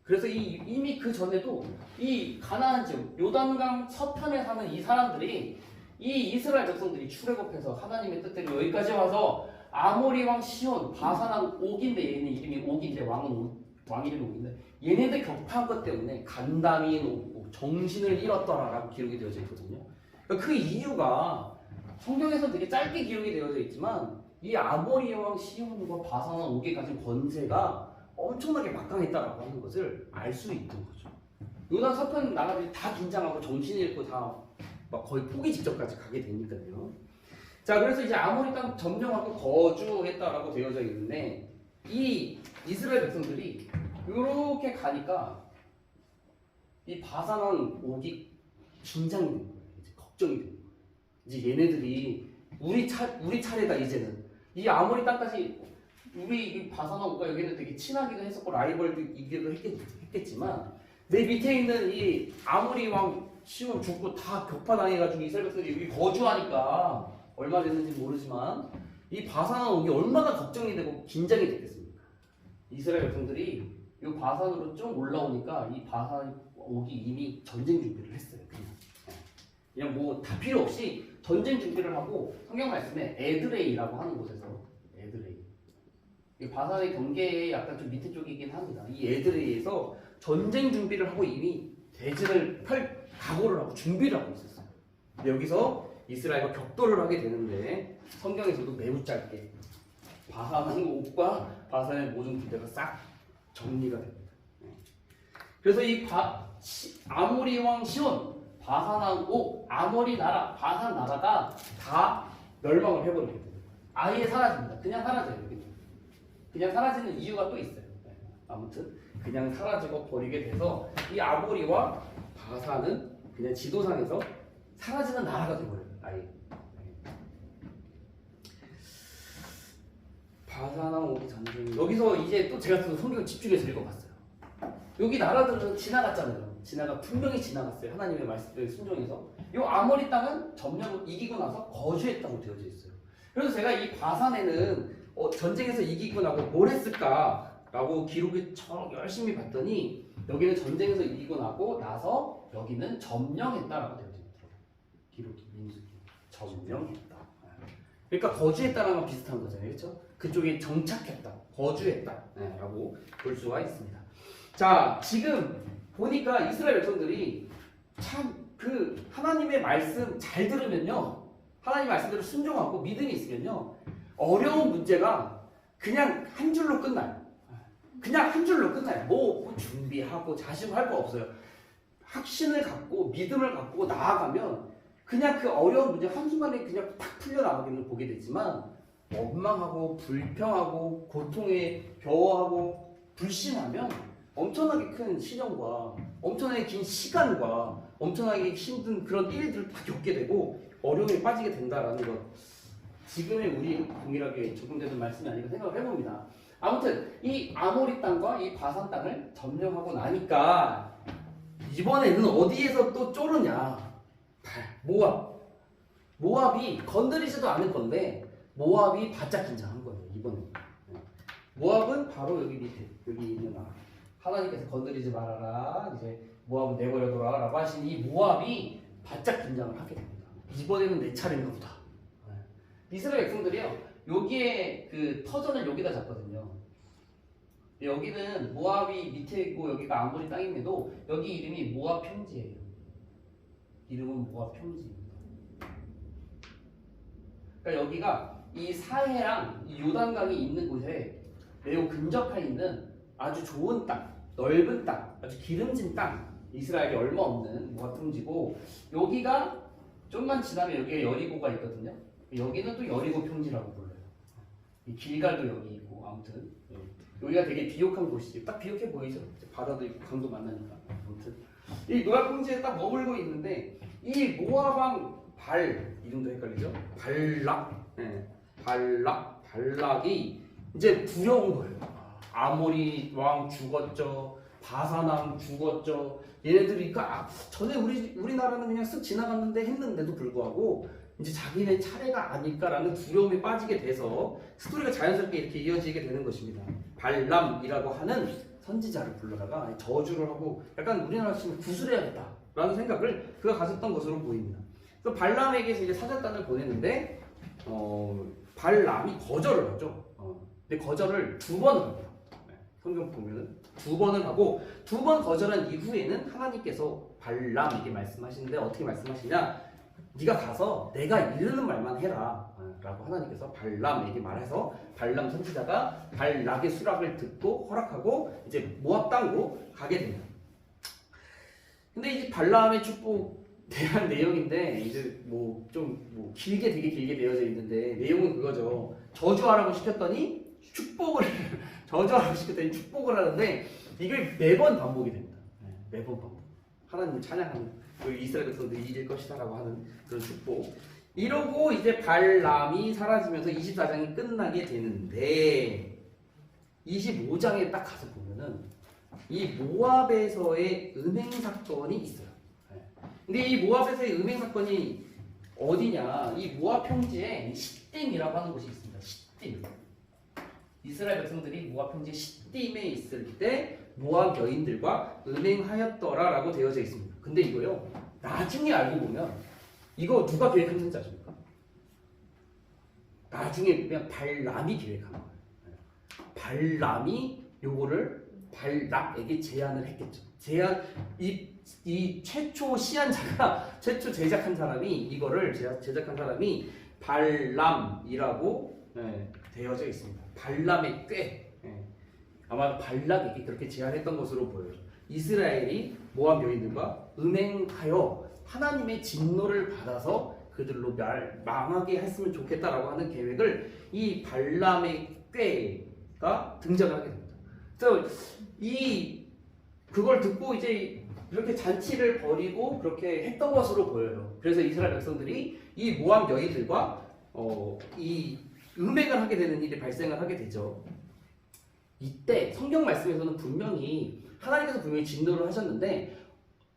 그래서 이미 그 전에도 이 가나안 지역 요단강 서편에 사는 이 사람들이 이 이스라엘 백성들이 출애굽해서 하나님의 뜻대로 여기까지 와서 아모리 왕 시온, 바산한 옥인데, 얘는 이름이 옥인데 왕 이름이 옥인데, 얘네들 격파한 것 때문에 간담이 높고 정신을 잃었더라라고 기록이 되어져 있거든요. 그러니까 그 이유가 성경에서 되게 짧게 기록이 되어져 있지만 이 아모리 왕 시온과 바산한 옥이 가진 권세가 엄청나게 막강했다라고 하는 것을 알 수 있는 거죠. 요단 서편 나라들이 다 긴장하고 정신을 잃고 다 막 거의 포기 직전까지 가게 되니까요. 자, 그래서 이제 아모리 땅 점령하고 거주했다라고 되어져 있는데, 이 이스라엘 백성들이 이렇게 가니까 이 바산한 옥이 긴장이 되는 거예요. 이제 걱정이 되는 거예요. 이제 얘네들이 우리 차례다 이제는. 이 아모리 땅까지 우리 이 바산한 옥과 여기는 되게 친하기도 했었고 라이벌이기도 했겠지만 내 밑에 있는 이 아모리 왕 시온 죽고 다 격파당해가지고 이스라엘 백성들이 여기 거주하니까 얼마 됐는지 모르지만 이 바산한 옥이 얼마나 걱정이 되고 긴장이 됐겠습니까? 이스라엘 백성들이 이 바산으로 좀 올라오니까 이 바산 옥이 이미 전쟁 준비를 했어요. 그냥 뭐 다 필요 없이 전쟁 준비를 하고, 성경 말씀에 에드레이라고 하는 곳에서, 에드레이, 이 바산의 경계에 약간 좀 밑에 쪽이긴 합니다. 이 에드레이에서 전쟁 준비를 하고 이미 대진을 각오를 하고 준비를 하고 있었어요. 근데 여기서 이스라엘과 격돌을 하게 되는데 성경에서도 매우 짧게 바산한 옥과 바산의 모든 부대가 싹 정리가 됩니다. 그래서 이 아모리 왕 시온, 바산한 옥, 아모리 나라, 바산 나라가 다 멸망을 해버리게 됩니다. 아예 사라집니다. 그냥 사라져요. 그냥 사라지는 이유가 또 있어요. 아무튼 그냥 사라지고 버리게 돼서 이 아모리와 바산은 그냥 지도상에서 사라지는 나라가 되버려요. 아예. 바산왕 오기 전쟁. 여기서 이제 또 제가 또 성경 집중해서 읽어봤어요. 여기 나라들은 지나갔잖아요. 분명히 지나갔어요. 하나님의 말씀에 순종해서. 이 아모리 땅은 점령 이기고 나서 거주했다고 되어져 있어요. 그래서 제가 이 바산에는 전쟁에서 이기고 나고 뭘 했을까라고 기록을 열심히 봤더니 여기는 전쟁에서 이기고 나서 여기는 점령했다라고 되어져 있더라고요. 기록이 민수기 점령했다. 그러니까 거주했다라는 건 비슷한 거잖아요. 그렇죠? 그쪽에 정착했다, 거주했다라고 볼 수가 있습니다. 자, 지금 보니까 이스라엘 백성들이 참 그 하나님의 말씀 잘 들으면요, 하나님 말씀대로 순종하고 믿음이 있으면요, 어려운 문제가 그냥 한 줄로 끝나요. 그냥 한 줄로 끝나요. 뭐 준비하고 자신할 거 없어요. 확신을 갖고 믿음을 갖고 나아가면 그냥 그 어려운 문제 한순간에 그냥 탁 풀려나가기를 보게 되지만 원망하고 불평하고 고통에 겨워하고 불신하면 엄청나게 큰 시련과 엄청나게 긴 시간과 엄청나게 힘든 그런 일들을 다 겪게 되고 어려움에 빠지게 된다라는 것, 지금의 우리 동일하게 적용되는 말씀이 아닌가 생각을 해봅니다. 아무튼 이 아모리 땅과 이 바산 땅을 점령하고 나니까 이번에는 어디에서 또 쪼르냐? 모압이 건드리지도 않은 건데 모압이 바짝 긴장한 거예요. 이번에 모압은 바로 여기 밑에 여기 있는 나라. 하나님께서 건드리지 말아라, 이제 모압은 내버려둬라 라고 하신 이 모압이 바짝 긴장을 하게 됩니다. 이번에는 내 차례인가 보다. 이스라엘 백성들이요, 여기에 그 터전을 여기다 잡거든요. 여기는 모압이 밑에 있고 여기가 아모리 땅임에도 여기 이름이 모압 평지예요. 이름은 모압 평지입니다. 그러니까 여기가 이 사해랑 이 요단강이 있는 곳에 매우 근접해 있는 아주 좋은 땅, 넓은 땅, 아주 기름진 땅, 이스라엘이 얼마 없는 모압 평지고, 여기가 좀만 지나면 여기에 여리고가 있거든요. 여기는 또 여리고 평지라고 불러요. 이 길갈도 여기 있고, 아무튼 여기가 되게 비옥한 곳이지. 딱 비옥해 보이죠? 바다도 있고 강도 만나니까. 아무튼 이 모압 평지에 딱 머물고 있는데 이 모압왕 이름도 헷갈리죠? 발락이 이제 두려운 거예요. 아모리 왕 죽었죠. 바산 왕 죽었죠. 얘네들이 그러니까 전에 우리나라는 그냥 쓱 지나갔는데 했는데도 불구하고 이제 자기네 차례가 아닐까라는 두려움에 빠지게 돼서 스토리가 자연스럽게 이렇게 이어지게 되는 것입니다. 발람이라고 하는 선지자를 불러다가 저주를 하고 약간 우리나라 치면 구슬해야겠다라는 생각을 그가 가졌던 것으로 보입니다. 그래서 발람에게서 이제 사절단을 보냈는데 발람이 거절을 하죠. 근데 거절을 2번을 합니다. 성경 보면은 2번을 하고 2번 거절한 이후에는 하나님께서 발람에게 말씀하시는데 어떻게 말씀하시냐? 네가 가서 내가 이르는 말만 해라 라고 하나님께서 발람에게 말해서 발람 선지자가 발락의 수락을 듣고 허락하고 이제 모압 땅으로 가게 됩니다. 근데 이제 발람의 축복 대한 내용인데 이제 좀 길게 되게 길게 되어져 있는데 내용은 그거죠. 저주하라고 시켰더니 저주하라고 시켰더니 축복을 하는데 이게 매번 반복이 됩니다. 매번 반복. 하나님을 찬양하는 이스라엘 백성들이 이길 것이다라고 하는 그런 축복. 이러고 이제 발람이 사라지면서 24장이 끝나게 되는데 25장에 딱 가서 보면은 이 모압에서의 음행 사건이 있어요. 근데 이 모압에서의 음행 사건이 어디냐? 이 모압 평지에 시딤이라고 하는 곳이 있습니다. 시딤. 이스라엘 백성들이 모압 평지 시딤에 있을 때 모압 여인들과 음행하였더라라고 되어져 있습니다. 근데 이거요, 나중에 알고 보면 이거 누가 계획했는지 아십니까? 나중에 그냥 발람이 계획한 거예요. 발람이 요거를 발락에게 제안을 했겠죠. 이 최초 시안자가 최초 제작한 사람이 이거를 제작한 사람이 발람이라고 되어져 있습니다. 발람의 꾀. 아마 발락에게 그렇게 제안했던 것으로 보여요. 이스라엘이 모압 여인들과 음행하여 하나님의 진노를 받아서 그들로 망하게 했으면 좋겠다라고 하는 계획을 이 발람의 꾀가 등장을 하게 됩니다. 그래서 그걸 듣고 이제 이렇게 잔치를 벌이고 그렇게 했던 것으로 보여요. 그래서 이스라엘 백성들이 이 모압 여인들과 이 음행을 하게 되는 일이 발생을 하게 되죠. 이때 성경 말씀에서는 하나님께서 분명히 진노를 하셨는데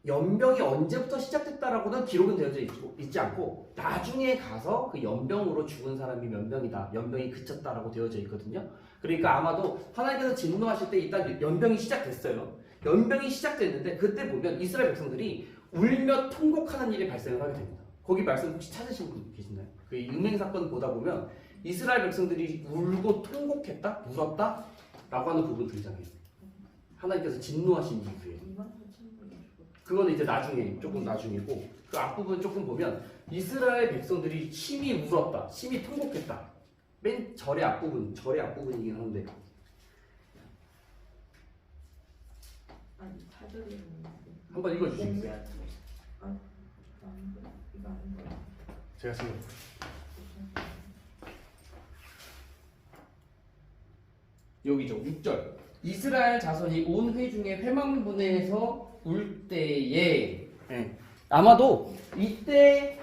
연병이 언제부터 시작됐다라고는 기록은 되어져 있지 않고 나중에 가서 그 연병으로 죽은 사람이 몇 명이다, 연병이 그쳤다라고 되어져 있거든요. 그러니까 아마도 하나님께서 진노하실 때 일단 연병이 시작됐어요. 연병이 시작됐는데 그때 보면 이스라엘 백성들이 울며 통곡하는 일이 발생을 하게 됩니다. 거기 말씀 혹시 찾으신 분 계시나요? 그 음행 사건 보다 보면 이스라엘 백성들이 울고 통곡했다, 울었다 라고 하는 부분 등장해요. 하나님께서 진노하신 이후에. 그거는 이제 나중에, 조금 나중이고, 그 앞부분 조금 보면 이스라엘 백성들이 심히 울었다, 심히 통곡했다. 맨 절의 앞부분이긴 한데. 아니 사절이 한번 읽어주시겠어요? 이거 아닌 거야. 제가 지금 여기죠. 6절. 이스라엘 자손이 온 회중의 회망문에서 울 때에 아마도 이때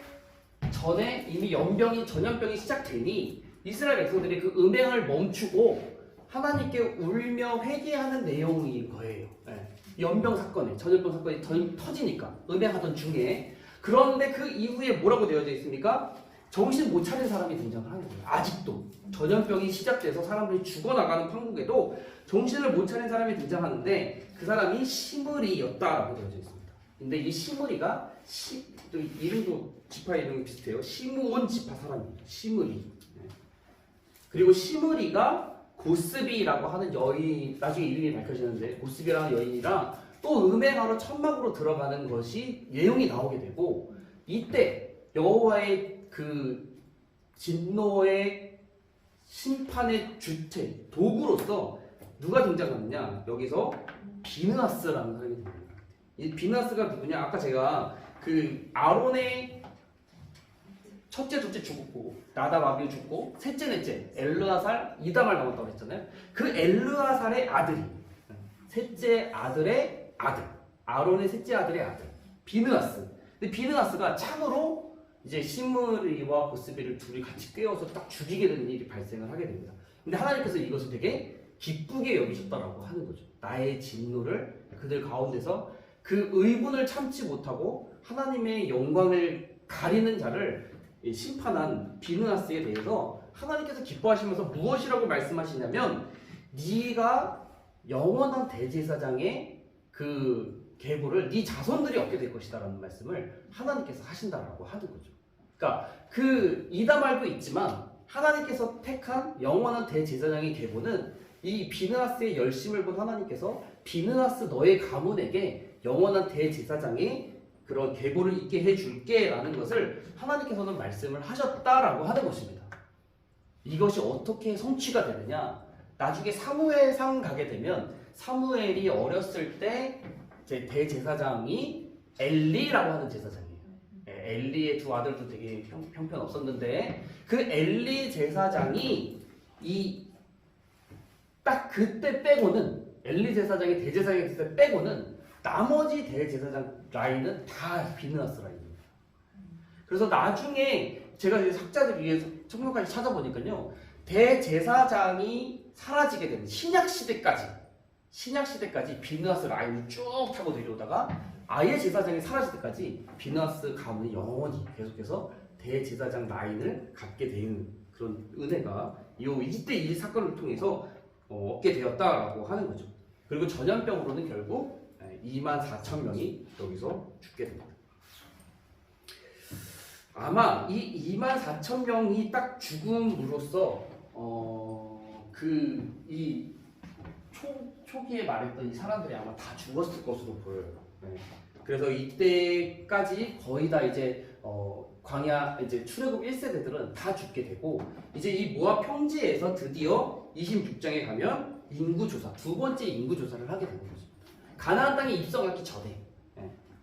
전에 이미 전염병이 시작되니 이스라엘 백성들이 그 음행을 멈추고 하나님께 울며 회개하는 내용인 거예요. 전염병 사건이 터지니까 음행하던 중에. 그런데 그 이후에 뭐라고 되어져 있습니까? 정신 못 차린 사람이 등장을 하는 거예요. 아직도 전염병이 시작돼서 사람들이 죽어나가는 판국에도 정신을 못 차린 사람이 등장하는데 그 사람이 시므리였다라고 되어져 있습니다. 근데 이 시므리가 또 이름도 지파 이름이 비슷해요. 시므온 지파 사람이에요. 시므리. 그리고 시므리가 고스비라고 하는 여인, 나중에 이름이 밝혀지는데 고스비라는 여인이랑 또 음행하러 천막으로 들어가는 것이 내용이 나오게 되고, 이때 여호와의 그 진노의 심판의 주체, 도구로서 누가 등장하느냐? 여기서 비느하스라는 사람이 등장합니다. 이 비느하스가 누구냐? 아까 제가 그 아론의 첫째, 둘째 죽었고 나답, 아비후 죽고 셋째, 넷째 엘르아살, 이다말 남았다고 했잖아요. 그 엘르아살의 아들이 셋째 아들의 아들, 아론의 셋째 아들의 아들 비느하스. 근데 비느하스가 참으로 이제 시므리와 고스비를 둘이 같이 꿰어서 딱 죽이게 되는 일이 발생을 하게 됩니다. 근데 하나님께서 이것을 되게 기쁘게 여기셨다라고 하는 거죠. 나의 진노를 그들 가운데서 그 의분을 참지 못하고 하나님의 영광을 가리는 자를 심판한 비느하스에 대해서 하나님께서 기뻐하시면서 무엇이라고 말씀하시냐면, 네가 영원한 대제사장의 그 계보를 네 자손들이 얻게 될 것이다라는 말씀을 하나님께서 하신다라고 하는 거죠. 그러니까 그 이다말도 있지만 하나님께서 택한 영원한 대제사장의 계보는 이 비느하스의 열심을 본 하나님께서 비느하스 너의 가문에게 영원한 대제사장의 그런 계보를 있게 해줄게 라는 것을 하나님께서는 말씀을 하셨다라고 하는 것입니다. 이것이 어떻게 성취가 되느냐, 나중에 사무엘상 가게 되면 사무엘이 어렸을 때 제 대제사장이 엘리라고 하는 제사장이에요. 엘리의 두 아들도 되게 형편없었는데 그 엘리 제사장이 딱 그때 빼고는, 엘리 제사장이 대제사장이 그때 빼고는 나머지 대제사장 라인은 다 비느하스 라인입니다. 그래서 나중에 제가 이제 학자들 위해서 성경까지 찾아보니까요, 대제사장이 사라지게 되는 신약 시대까지 비느하스 라인을 쭉 타고 내려오다가 아예 제사장이 사라질 때까지 비느하스 가문이 영원히 계속해서 대제사장 라인을 갖게 되는 그런 은혜가 이때 이 사건을 통해서 얻게 되었다라고 하는 거죠. 그리고 전염병으로는 결국 24,000명이 여기서 죽게 됩니다. 아마 이 24,000명이 딱 죽음으로써 이 초기에 말했던 이 사람들이 아마 다 죽었을 것으로 보여요. 네. 그래서 이때까지 거의 다 이제 광야 이제 출애굽 1세대들은 다 죽게 되고 이제 이 모압 평지에서 드디어 26장에 가면 인구조사 두 번째 인구조사를 하게 되는 거죠. 가나안 땅에 입성하기 전에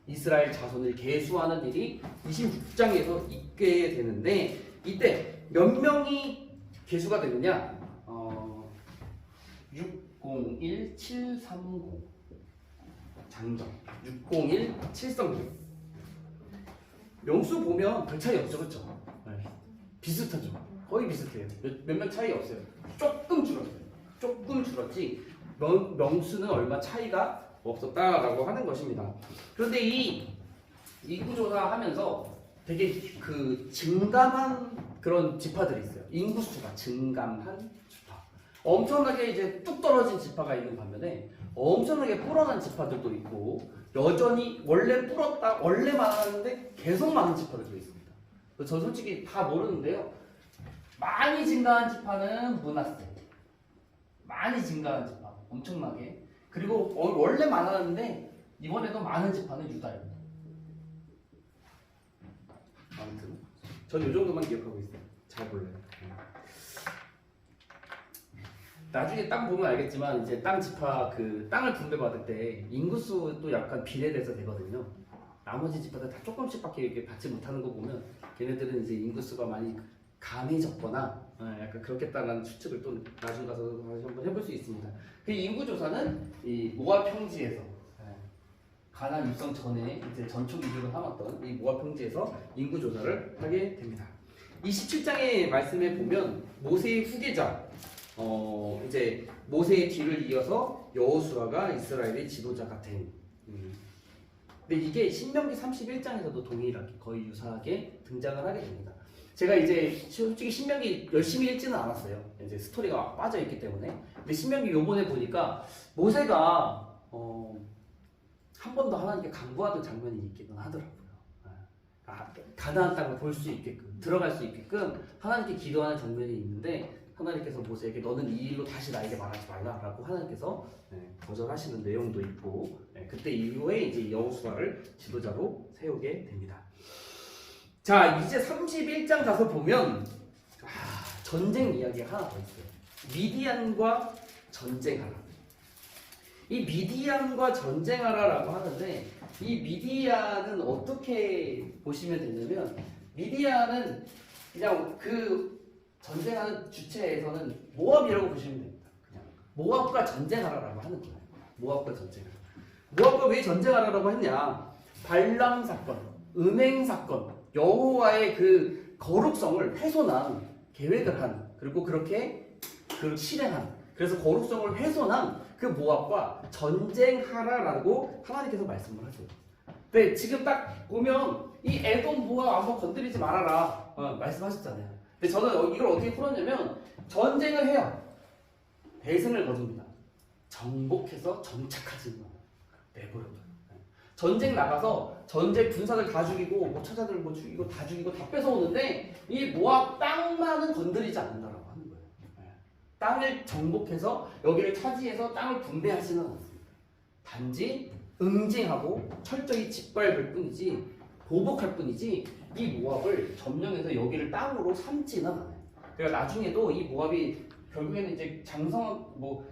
이스라엘 자손을 계수하는 일이 26장에서 있게 되는데 이때 몇 명이 계수가 되느냐? 601730 장정 601730 명수 보면 별 차이 없죠, 그렇죠? 비슷하죠. 거의 비슷해요. 몇 명 차이 없어요. 조금 줄었어요. 조금 줄었지 명수는 얼마 차이가 없었다라고 하는 것입니다. 그런데 이 인구조사 하면서 되게 그 증감한 그런 지파들이 있어요. 인구수가 증감한 지파. 엄청나게 이제 뚝 떨어진 지파가 있는 반면에 엄청나게 불어난 지파들도 있고 여전히 원래 불었다 원래 많았는데 계속 많은 지파들도 있습니다. 저 솔직히 다 모르는데요. 많이 증가한 지파는 므낫세. 많이 증가한 지파 엄청나게. 그리고 원래 많았는데 이번에도 많은 지파는 유다입니다. 아무튼 전 이 정도만 기억하고 있어요. 잘 몰라요. 나중에 땅 보면 알겠지만 이제 땅 지파 그 땅을 분배받을 때 인구수도 약간 비례돼서 되거든요. 나머지 지파들 다 조금씩밖에 이렇게 받지 못하는 거 보면 걔네들은 이제 인구수가 많이 감해졌거나 약간 그렇겠다라는 추측을 또 나중 가서 다시 한번 해볼 수 있습니다. 그 인구조사는 이 모압 평지에서 가나안 입성 전에 이제 전초 기준으로 삼았던 이 모압 평지에서 인구조사를 하게 됩니다. 27장의 말씀에 보면 모세의 후계자 이제 모세의 뒤를 이어서 여호수아가 이스라엘의 지도자가 된. 근데 이게 신명기 31장에서도 동일하게 거의 유사하게 등장을 하게 됩니다. 제가 이제 솔직히 신명기 열심히 읽지는 않았어요. 이제 스토리가 빠져 있기 때문에. 근데 신명기 요번에 보니까 모세가 한 번 더 하나님께 간구하던 장면이 있기는 하더라고요. 가나안 땅을 볼 수 있게끔 들어갈 수 있게끔 하나님께 기도하는 장면이 있는데 하나님께서 모세에게 너는 이 일로 다시 나에게 말하지 말라라고 하나님께서 거절하시는 내용도 있고 그때 이후에 이제 여호수아를 지도자로 세우게 됩니다. 자 이제 31장 가서 보면 전쟁 이야기가 하나 더 있어요. 미디안과 전쟁하라. 이 미디안과 전쟁하라라고 하는데 이 미디안은 어떻게 보시면 되냐면 미디안은 그냥 그 전쟁하는 주체에서는 모압이라고 보시면 됩니다. 그냥 모압과 전쟁하라라고 하는 거예요. 모압과 전쟁하라. 모압과 왜 전쟁하라라고 했냐? 발람 사건, 음행 사건, 여호와의 그 거룩성을 훼손한 계획을 한 그리고 그렇게 그 실행한 그래서 거룩성을 훼손한 그 모압과 전쟁하라라고 하나님께서 말씀을 하세요. 근데 지금 딱 보면 이 에돔 모압 한번 건드리지 말아라 말씀하셨잖아요. 근데 저는 이걸 어떻게 풀었냐면 전쟁을 해요. 대승을 거둡니다. 정복해서 정착하지는 않아요. 내버려둬요. 전쟁 나가서 전쟁 군사들 다 죽이고 뭐 처자들 뭐 죽이고 다 뺏어오는데 이 모압 땅만은 건드리지 않는다라고 하는 거예요. 땅을 정복해서 여기를 차지해서 땅을 분배하지는 않습니다. 단지 응징하고 철저히 짓밟을 뿐이지 보복할 뿐이지 이 모압을 점령해서 여기를 땅으로 삼지는 않아요. 그러니까 나중에도 이 모압이 결국에는 이제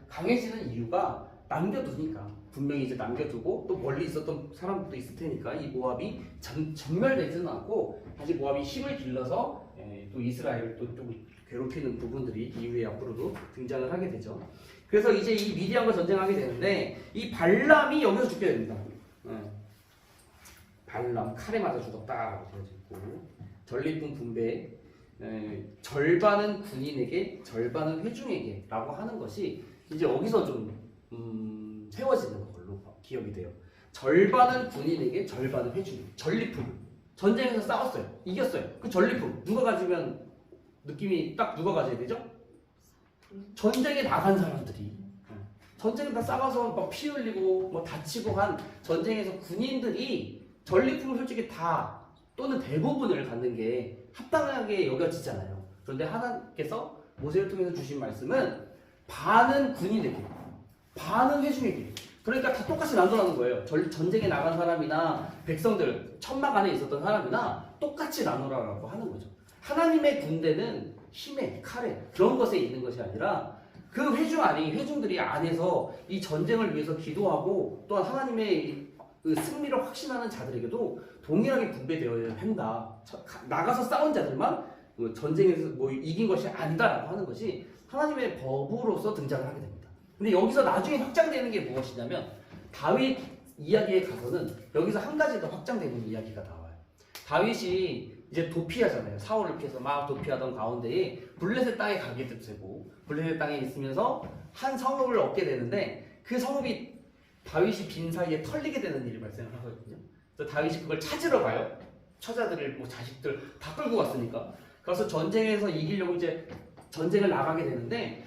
강해지는 이유가 남겨두니까 분명히 이제 남겨두고 또 멀리 있었던 사람들도 있을 테니까 이 모압이 전멸되지는 않고 다시 모압이 힘을 길러서 또 이스라엘을 또 좀 괴롭히는 부분들이 이후에 앞으로도 등장을 하게 되죠. 그래서 이제 이 미디안과 전쟁하게 되는데 이 발람이 여기서 죽게 됩니다. 발람 칼에 맞아 죽었다라고 되어져 있고 전리품 분배 절반은 군인에게 절반은 회중에게라고 하는 것이 이제 여기서 좀 세워지는 걸로 기억이 돼요. 절반은 군인에게 절반은 회중에게 전리품 전쟁에서 싸웠어요. 이겼어요. 그 전리품 누가 가지면 느낌이 딱 누가 가져야 되죠? 전쟁에 나간 사람들이 전쟁에 다 싸가서 막 피 흘리고 뭐 다치고 한 전쟁에서 군인들이 전리품을 솔직히 다 또는 대부분을 갖는 게 합당하게 여겨지잖아요. 그런데 하나님께서 모세를 통해서 주신 말씀은 반은 군인에게 반은 회중에게. 그러니까 다 똑같이 나눠라는 거예요. 전쟁에 나간 사람이나 백성들, 천막 안에 있었던 사람이나 똑같이 나눠라라고 하는 거죠. 하나님의 군대는 힘에, 칼에 그런 것에 있는 것이 아니라 그 회중들이 안에서 이 전쟁을 위해서 기도하고 또한 하나님의 그 승리를 확신하는 자들에게도 동일하게 분배되어야 한다. 나가서 싸운 자들만 전쟁에서 뭐 이긴 것이 아니다라고 하는 것이 하나님의 법으로서 등장을 하게 됩니다. 근데 여기서 나중에 확장되는 게 무엇이냐면 다윗 이야기에 가서는 여기서 한 가지 더 확장되는 이야기가 나와요. 다윗이 이제 도피하잖아요. 사울을 피해서 막 도피하던 가운데에 블레셋 땅에 가게 되고 블레셋 땅에 있으면서 한 성읍을 얻게 되는데 그 성읍이 다윗이 빈 사이에 털리게 되는 일이 발생을 하거든요. 그래서 다윗이 그걸 찾으러 가요. 처자들을 뭐 자식들 다 끌고 갔으니까. 그래서 전쟁에서 이기려고 이제 전쟁을 나가게 되는데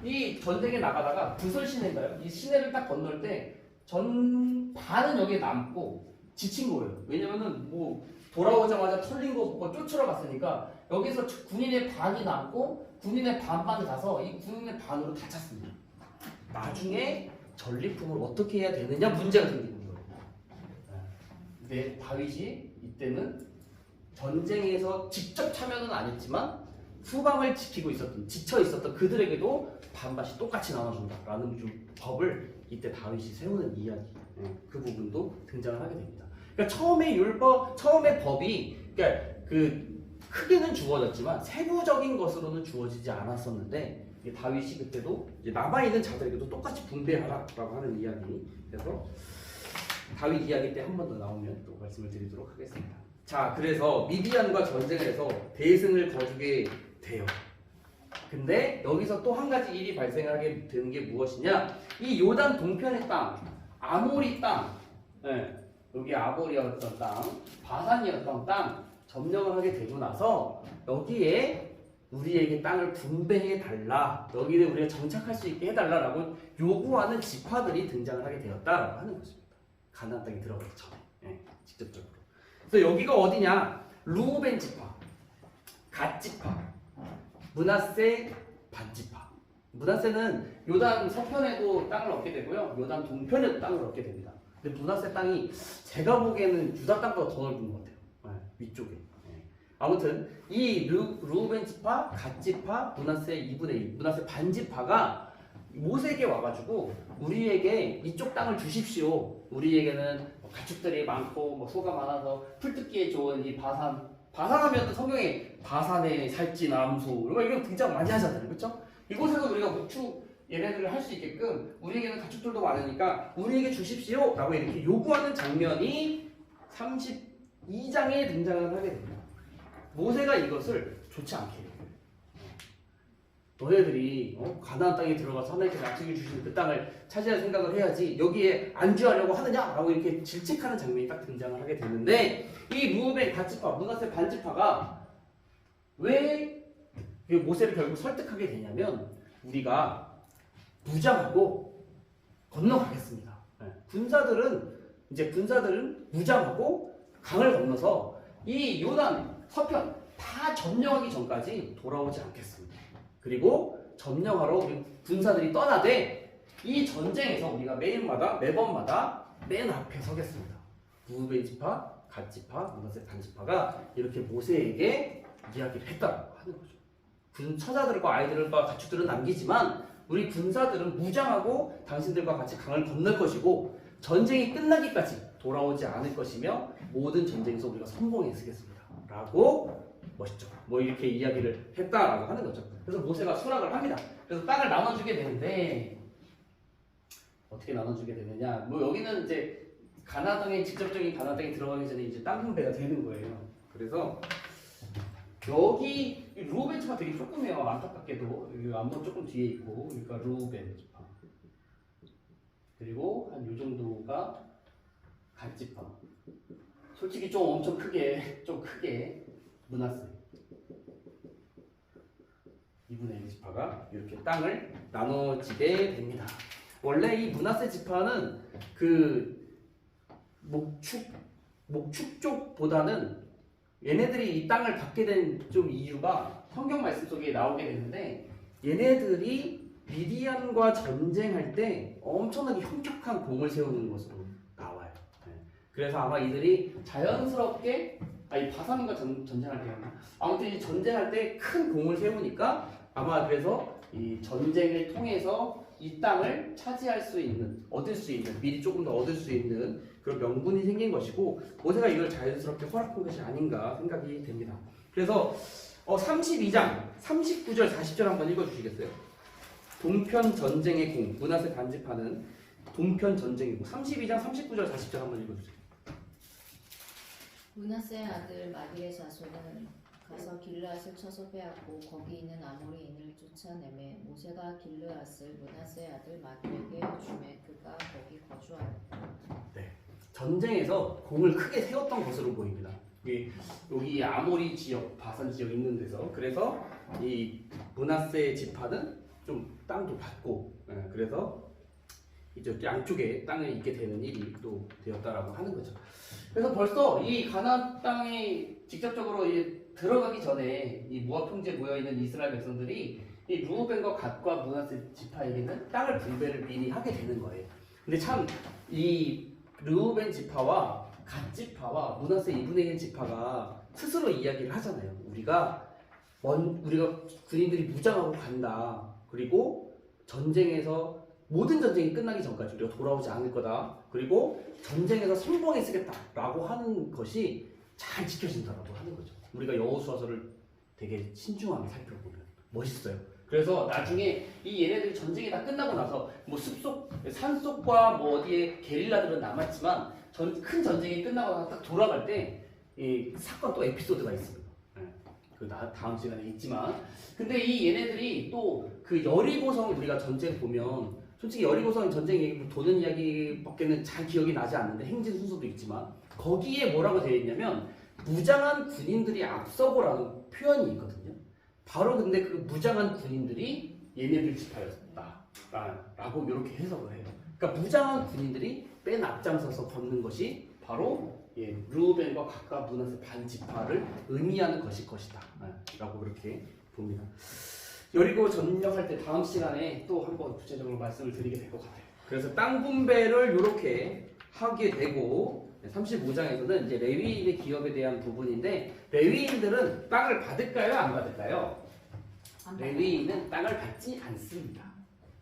이 전쟁에 나가다가 부설 시내인가요? 이 시내를 딱 건널 때 반은 여기에 남고 지친 거예요. 왜냐면은 뭐 돌아오자마자 털린 거 보고 쫓으러 갔으니까 여기서 군인의 반이 남고 군인의 반만 가서 이 군인의 반으로 다 찼습니다. 나중에 전리품을 어떻게 해야 되느냐 문제가 생기는 거예요. 근데 다윗이 이때는 전쟁에서 직접 참여는 안 했지만 후방을 지키고 있었던, 지쳐 있었던 그들에게도 반반씩 똑같이 나눠준다라는 좀 법을 이때 다윗이 세우는 이야기, 그 부분도 등장을 하게 됩니다. 그러니까 처음에 법이 그러니까 그 크게는 주어졌지만 세부적인 것으로는 주어지지 않았었는데 다윗이 그때도 이제 남아있는 자들에게도 똑같이 분배하라라고 하는 이야기. 그래서 다윗 이야기 때 한 번 더 나오면 또 말씀을 드리도록 하겠습니다. 자, 그래서 미디안과 전쟁을 해서 대승을 거두게 돼요. 근데 여기서 또 한 가지 일이 발생하게 되는 게 무엇이냐? 이 요단 동편의 땅, 아모리 땅, 여기 아모리였던 땅, 바산이었던 땅 점령을 하게 되고 나서 여기에 우리에게 땅을 분배해 달라, 여기에 우리가 정착할 수 있게 해달라라고 요구하는 지파들이 등장을 하게 되었다라고 하는 것입니다. 가나안 땅에 들어가기 전에, 직접적으로. 그래서 여기가 어디냐? 루벤 지파, 갓 지파, 므낫세 반지파. 므낫세는 요단 서편에도 땅을 얻게 되고요, 요단 동편에도 땅을 얻게 됩니다. 근데 므낫세 땅이 제가 보기에는 유다 땅보다 더 넓은 것 같아요. 위쪽에. 아무튼 이 루벤 지파, 갓 지파, 므낫세 2분의 1, 므낫세 반지파가 모세에게 와가지고 우리에게 이쪽 땅을 주십시오. 우리에게는 가축들이 많고 뭐 소가 많아서 풀뜯기에 좋은 이 바산하면 성경에 바산의 살찌남소 이런 등장 많이 하잖아요, 그렇죠? 이곳에서 우리가 목축 얘네들을 할 수 있게끔 우리에게는 가축들도 많으니까 우리에게 주십시오라고 이렇게 요구하는 장면이 32장에 등장을 하게 됩니다. 모세가 이것을 좋지 않게 해요. 너희들이 가나안 땅에 들어가서 하나님께서 약속해 주신 그 땅을 차지할 생각을 해야지 여기에 안주하려고 하느냐라고 이렇게 질책하는 장면이 딱 등장을 하게 되는데, 이 루벤 갓지파, 므낫세 반지파가 왜 모세를 결국 설득하게 되냐면 우리가 무장하고 건너가겠습니다. 군사들은 무장하고 강을 건너서 이 요단 서편 다 점령하기 전까지 돌아오지 않겠습니다. 그리고 점령하러 우리 군사들이 떠나되 이 전쟁에서 우리가 매번마다 맨 앞에 서겠습니다. 루벤 지파, 갓 지파, 므낫세 반지파가 이렇게 모세에게 이야기를 했다고 하는 거죠. 군 처자들과 아이들과 가축들은 남기지만 우리 군사들은 무장하고 당신들과 같이 강을 건널 것이고 전쟁이 끝나기까지 돌아오지 않을 것이며 모든 전쟁에서 우리가 성공에 쓰겠습니다. 라고 멋있죠. 뭐 이렇게 이야기를 했다라고 하는 거죠. 그래서 모세가 수락을 합니다. 그래서 땅을 나눠주게 되는데 어떻게 나눠주게 되느냐? 뭐 여기는 이제 직접적인 가나안 땅에 들어가기 전에 이제 땅 분배가 되는 거예요. 그래서 여기 루벤 지파 되게 조그매요. 안타깝게도 여기 안보 조금 뒤에 있고, 그러니까 루벤 지파. 그리고 한 요 정도가 갓 지파. 솔직히 좀 엄청 크게 므낫세 2분의 1 지파가 이렇게 땅을 나눠지게 됩니다. 원래 이 므낫세 지파는 그 목축 쪽보다는 얘네들이 이 땅을 갖게 된 좀 이유가 성경 말씀 속에 나오게 되는데, 얘네들이 미디안과 전쟁할 때 엄청나게 혁혁한 공을 세우는 것으로 나와요. 네. 그래서 아마 이들이 자연스럽게 이 바산과 전쟁할 때였나? 아무튼 이 전쟁할 때 큰 공을 세우니까 아마 그래서 이 전쟁을 통해서 이 땅을 차지할 수 있는, 얻을 수 있는, 미리 조금 더 얻을 수 있는 그런 명분이 생긴 것이고 모세가 이걸 자연스럽게 허락한 것이 아닌가 생각이 됩니다. 그래서 32장 39절 40절 한번 읽어주시겠어요? 동편 전쟁의 공, 므낫세 반지파는 동편 전쟁이고 32장 39절 40절 한번 읽어주세요. 므낫세의 아들 마디의 자손은 가서 길르앗을 쳐서 빼앗고 거기 있는 아모리인을 쫓아내매 모세가 길르앗을 므낫세의 아들 마디에게 주매 그가 거기 거주하였다. 전쟁에서 공을 크게 세웠던 것으로 보입니다. 여기 아모리 지역, 바산 지역 있는 데서 그래서 이 므낫세 지파는 좀 땅도 받고 그래서 이제 양쪽에 땅을 잇게 되는 일이 또 되었다라고 하는 거죠. 그래서 벌써 이 가나안 땅에 직접적으로 들어가기 전에 이 모압 평지에 모여 있는 이스라엘 백성들이 이 루우벤과 갓과 므낫세 지파에게는 땅을 분배를 미리 하게 되는 거예요. 근데 참 이 르우벤 지파와 갓 지파와 므낫세 2분의 1 지파가 스스로 이야기를 하잖아요. 우리가 군인들이 무장하고 간다. 그리고 전쟁에서 모든 전쟁이 끝나기 전까지 우리가 돌아오지 않을 거다. 그리고 전쟁에서 성공에 쓰겠다라고 하는 것이 잘 지켜진다라고 하는 거죠. 우리가 여호수아서를 되게 신중하게 살펴보면 멋있어요. 그래서 나중에 이 얘네들이 전쟁이 다 끝나고 나서 뭐 숲속, 산속과 뭐 어디에 게릴라들은 남았지만 큰 전쟁이 끝나고 나서 딱 돌아갈 때 이 사건 또 에피소드가 있습니다. 그 다음 시간에 있지만 근데 이 얘네들이 또 그 여리고성 우리가 전쟁 보면 솔직히 여리고성 전쟁 얘기 도는 이야기밖에는 잘 기억이 나지 않는데 행진 순서도 있지만 거기에 뭐라고 되어 있냐면 무장한 군인들이 앞서고라는 표현이 있거든요. 바로 근데 그 무장한 군인들이 얘네들 지파였다 라고 이렇게 해석을 해요. 그러니까 무장한 군인들이 맨 앞장서서 걷는 것이 바로 르우벤과 갓과 므낫세 반 지파를 의미하는 것이다 라고 그렇게 봅니다. 여리고 점령할 때 다음 시간에 또 한번 구체적으로 말씀을 드리게 될 것 같아요. 그래서 땅 분배를 이렇게 하게 되고 35장에서는 이제 레위인의 기업에 대한 부분인데 레위인들은 땅을 받을까요? 안 받을까요? 레위인은 땅을 받지 않습니다.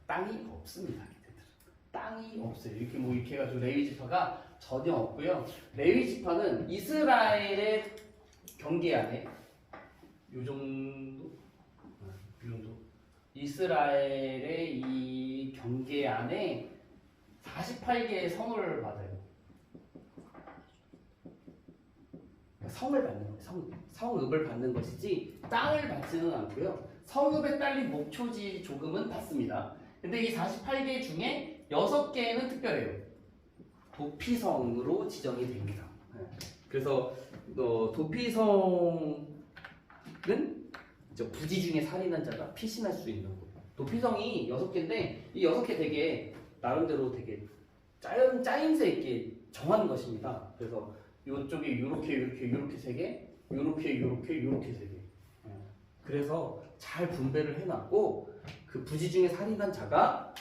땅이 없습니다. 땅이 없어요. 이렇게 이렇게 해가지고 레위 지파가 전혀 없고요. 레위 지파는 이스라엘의 경계 안에 요 정도 이스라엘의 이 경계 안에 48개의 성을 받아요. 성을 받는 거예요. 성읍을 받는 것이지 땅을 받지는 않고요. 성읍에 딸린 목초지 조금은 받습니다. 근데 이 48개 중에 6개는 특별해요. 도피성으로 지정이 됩니다. 그래서 도피성은 부지 중에 살인한 자가 피신할 수 있는 거예요. 도피성이 6개인데 이 6개 되게 나름대로 되게 짜임새 있게 정한 것입니다. 그래서 이쪽에 이렇게 3개, 이렇게 3개. 그래서 잘 분배를 해놨고 그 부지 중에 살인한 자가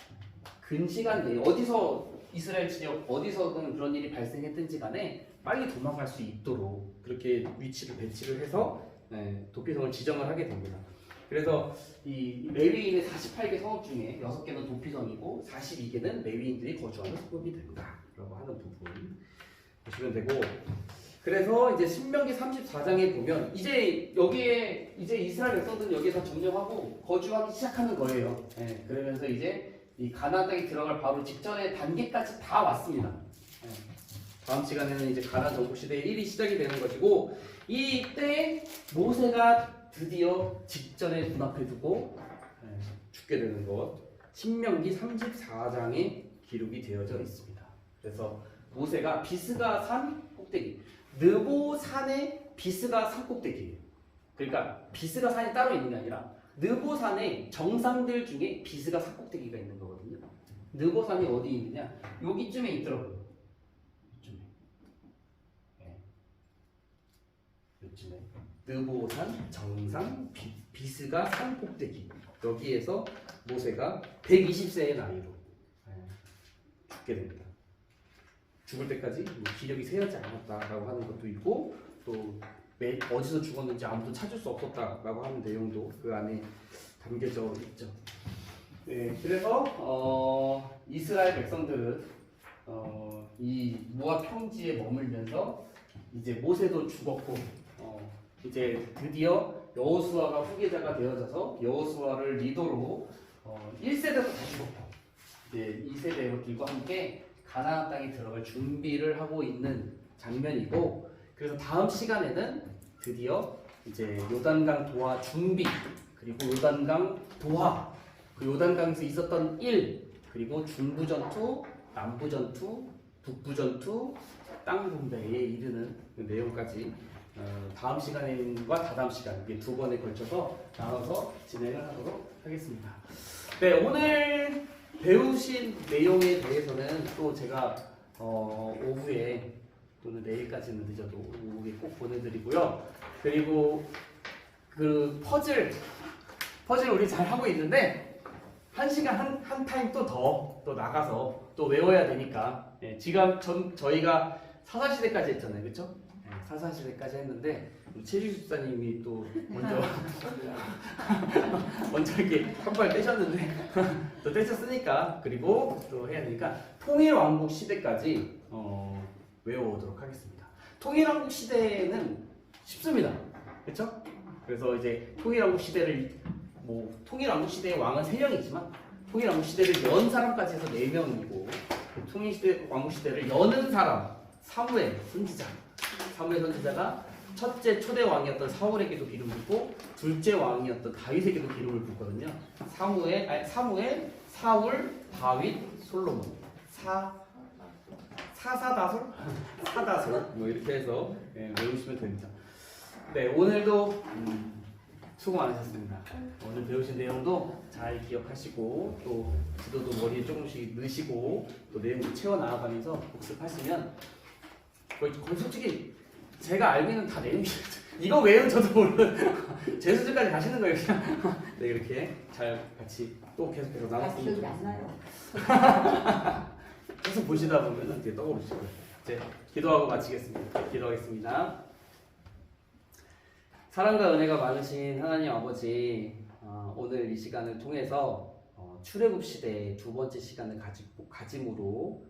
근시간 내에 어디서 이스라엘 지역 어디서든 그런 일이 발생했든지 간에 빨리 도망갈 수 있도록 그렇게 위치를 배치를 해서 도피성을 지정을 하게 됩니다. 그래서 이 레위인의 48개 성읍 중에 6개는 도피성이고 42개는 레위인들이 거주하는 성읍이 된다라고 하는 부분 보시면 되고 그래서 이제 신명기 34장에 보면 이제 여기에 이제 이스라엘 백성들은 여기에서 점령하고 거주하기 시작하는 거예요. 그러면서 이제 이 가나안 땅에 들어갈 바로 직전의 단계까지 다 왔습니다. 다음 시간에는 이제 가나안 정복 시대의 일이 시작이 되는 것이고 이때 모세가 드디어 직전에 눈앞에 두고 죽게 되는 것 신명기 34장에 기록이 되어져 있습니다. 그래서 모세가 비스가 산 꼭대기 느보 산의 비스가 산 꼭대기예요. 그러니까 비스가 산이 따로 있는 게 아니라 느보 산의 정상들 중에 비스가 산 꼭대기가 있는 거거든요. 느보 산이 어디 있느냐? 여기쯤에 있더라고요. 이쯤에. 요즘에 느보산, 정상, 비스가 산 꼭대기 여기에서 모세가 120세의 나이로 죽게 됩니다. 죽을 때까지 기력이 세하지 않았다라고 하는 것도 있고 또 어디서 죽었는지 아무도 찾을 수 없었다라고 하는 내용도 그 안에 담겨져 있죠. 네, 그래서 이스라엘 백성들은 이 모압 평지에 머물면서 이제 모세도 죽었고 이제 드디어 여호수아가 후계자가 되어져서 여호수아를 리더로 1세대도 다 죽었고 이제 2세대들과 함께 가나안 땅에 들어갈 준비를 하고 있는 장면이고 그래서 다음 시간에는 드디어 이제 요단강 도하 준비 그리고 요단강 도하 그 요단강에서 있었던 일 그리고 중부 전투, 남부 전투, 북부 전투, 땅 분배에 이르는 그 내용까지 다음 시간과 다다음 시간 이게 두 번에 걸쳐서 나눠서 진행을 하도록 하겠습니다. 네, 오늘 배우신 내용에 대해서는 또 제가 오후에 또는 내일까지는 늦어도 오후에 꼭 보내드리고요. 그리고 그 퍼즐 우리 잘 하고 있는데 한 시간 한 타임 또 나가서 또 외워야 되니까 지금 저희가 사사시대까지 했잖아요, 그렇죠? 사사시대까지 했는데 최지 집사님이 또 먼저 이렇게 한발 떼셨는데 또 떼셨으니까 그리고 또 해야 되니까 통일왕국 시대까지 외워오도록 하겠습니다. 통일왕국 시대는 쉽습니다, 그렇죠? 그래서 이제 통일왕국 시대를 통일왕국 시대의 왕은 3명이지만 통일왕국 시대를 연 사람까지 해서 4명이고 통일왕국 시대를 여는 사람 사무엘 선지자가 첫째 초대 왕이었던 사울에게도 기름을 붓고 둘째 왕이었던 다윗에게도 기름을 붓거든요. 사무엘, 사울, 다윗, 솔로몬 사다솔 뭐 이렇게 해서 외우시면 됩니다. 네, 오늘도 수고 많으셨습니다. 오늘 배우신 내용도 잘 기억하시고 또 지도도 머리에 조금씩 넣으시고 또 내용도 채워 나가면서 복습하시면 거의 솔직히 제가 알고 있는 다 내용이 이거 외우는 저도 모르는 제 수준까지 가시는 거예요. 그냥 네, 이렇게 잘 같이 또 계속해서 나갔으면 기억이 안 좋겠습니다. 나요. 계속 보시다 보면 이제 떠오르실 거예요. 이제 기도하고 마치겠습니다. 기도하겠습니다. 사랑과 은혜가 많으신 하나님 아버지, 오늘 이 시간을 통해서 출애굽 시대의 두 번째 시간을 가짐으로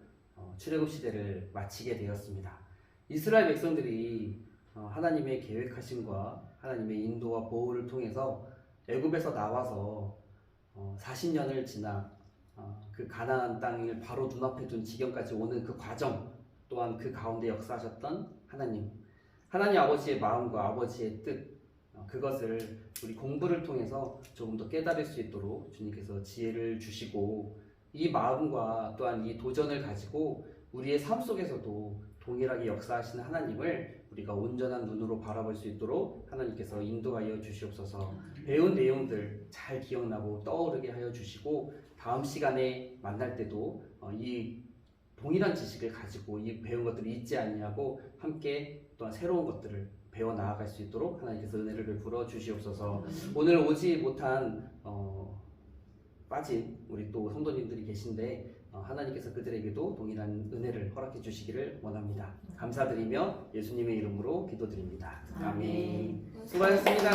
출애굽 시대를 마치게 되었습니다. 이스라엘 백성들이 하나님의 계획하심과 하나님의 인도와 보호를 통해서 애굽에서 나와서 40년을 지나 그 가나안 땅을 바로 눈앞에 둔 지경까지 오는 그 과정 또한 그 가운데 역사하셨던 하나님 아버지의 마음과 아버지의 뜻 그것을 우리 공부를 통해서 조금 더 깨달을 수 있도록 주님께서 지혜를 주시고 이 마음과 또한 이 도전을 가지고 우리의 삶 속에서도 동일하게 역사하시는 하나님을 우리가 온전한 눈으로 바라볼 수 있도록 하나님께서 인도하여 주시옵소서. 배운 내용들 잘 기억나고 떠오르게 하여 주시고 다음 시간에 만날 때도 이 동일한 지식을 가지고 이 배운 것들을 잊지 아니하고 함께 또한 새로운 것들을 배워 나아갈 수 있도록 하나님께서 은혜를 베풀어 주시옵소서. 오늘 오지 못한 빠진 우리 또 성도님들이 계신데 하나님께서 그들에게도 동일한 은혜를 허락해 주시기를 원합니다. 감사드리며 예수님의 이름으로 기도드립니다. 아멘. 수고하셨습니다.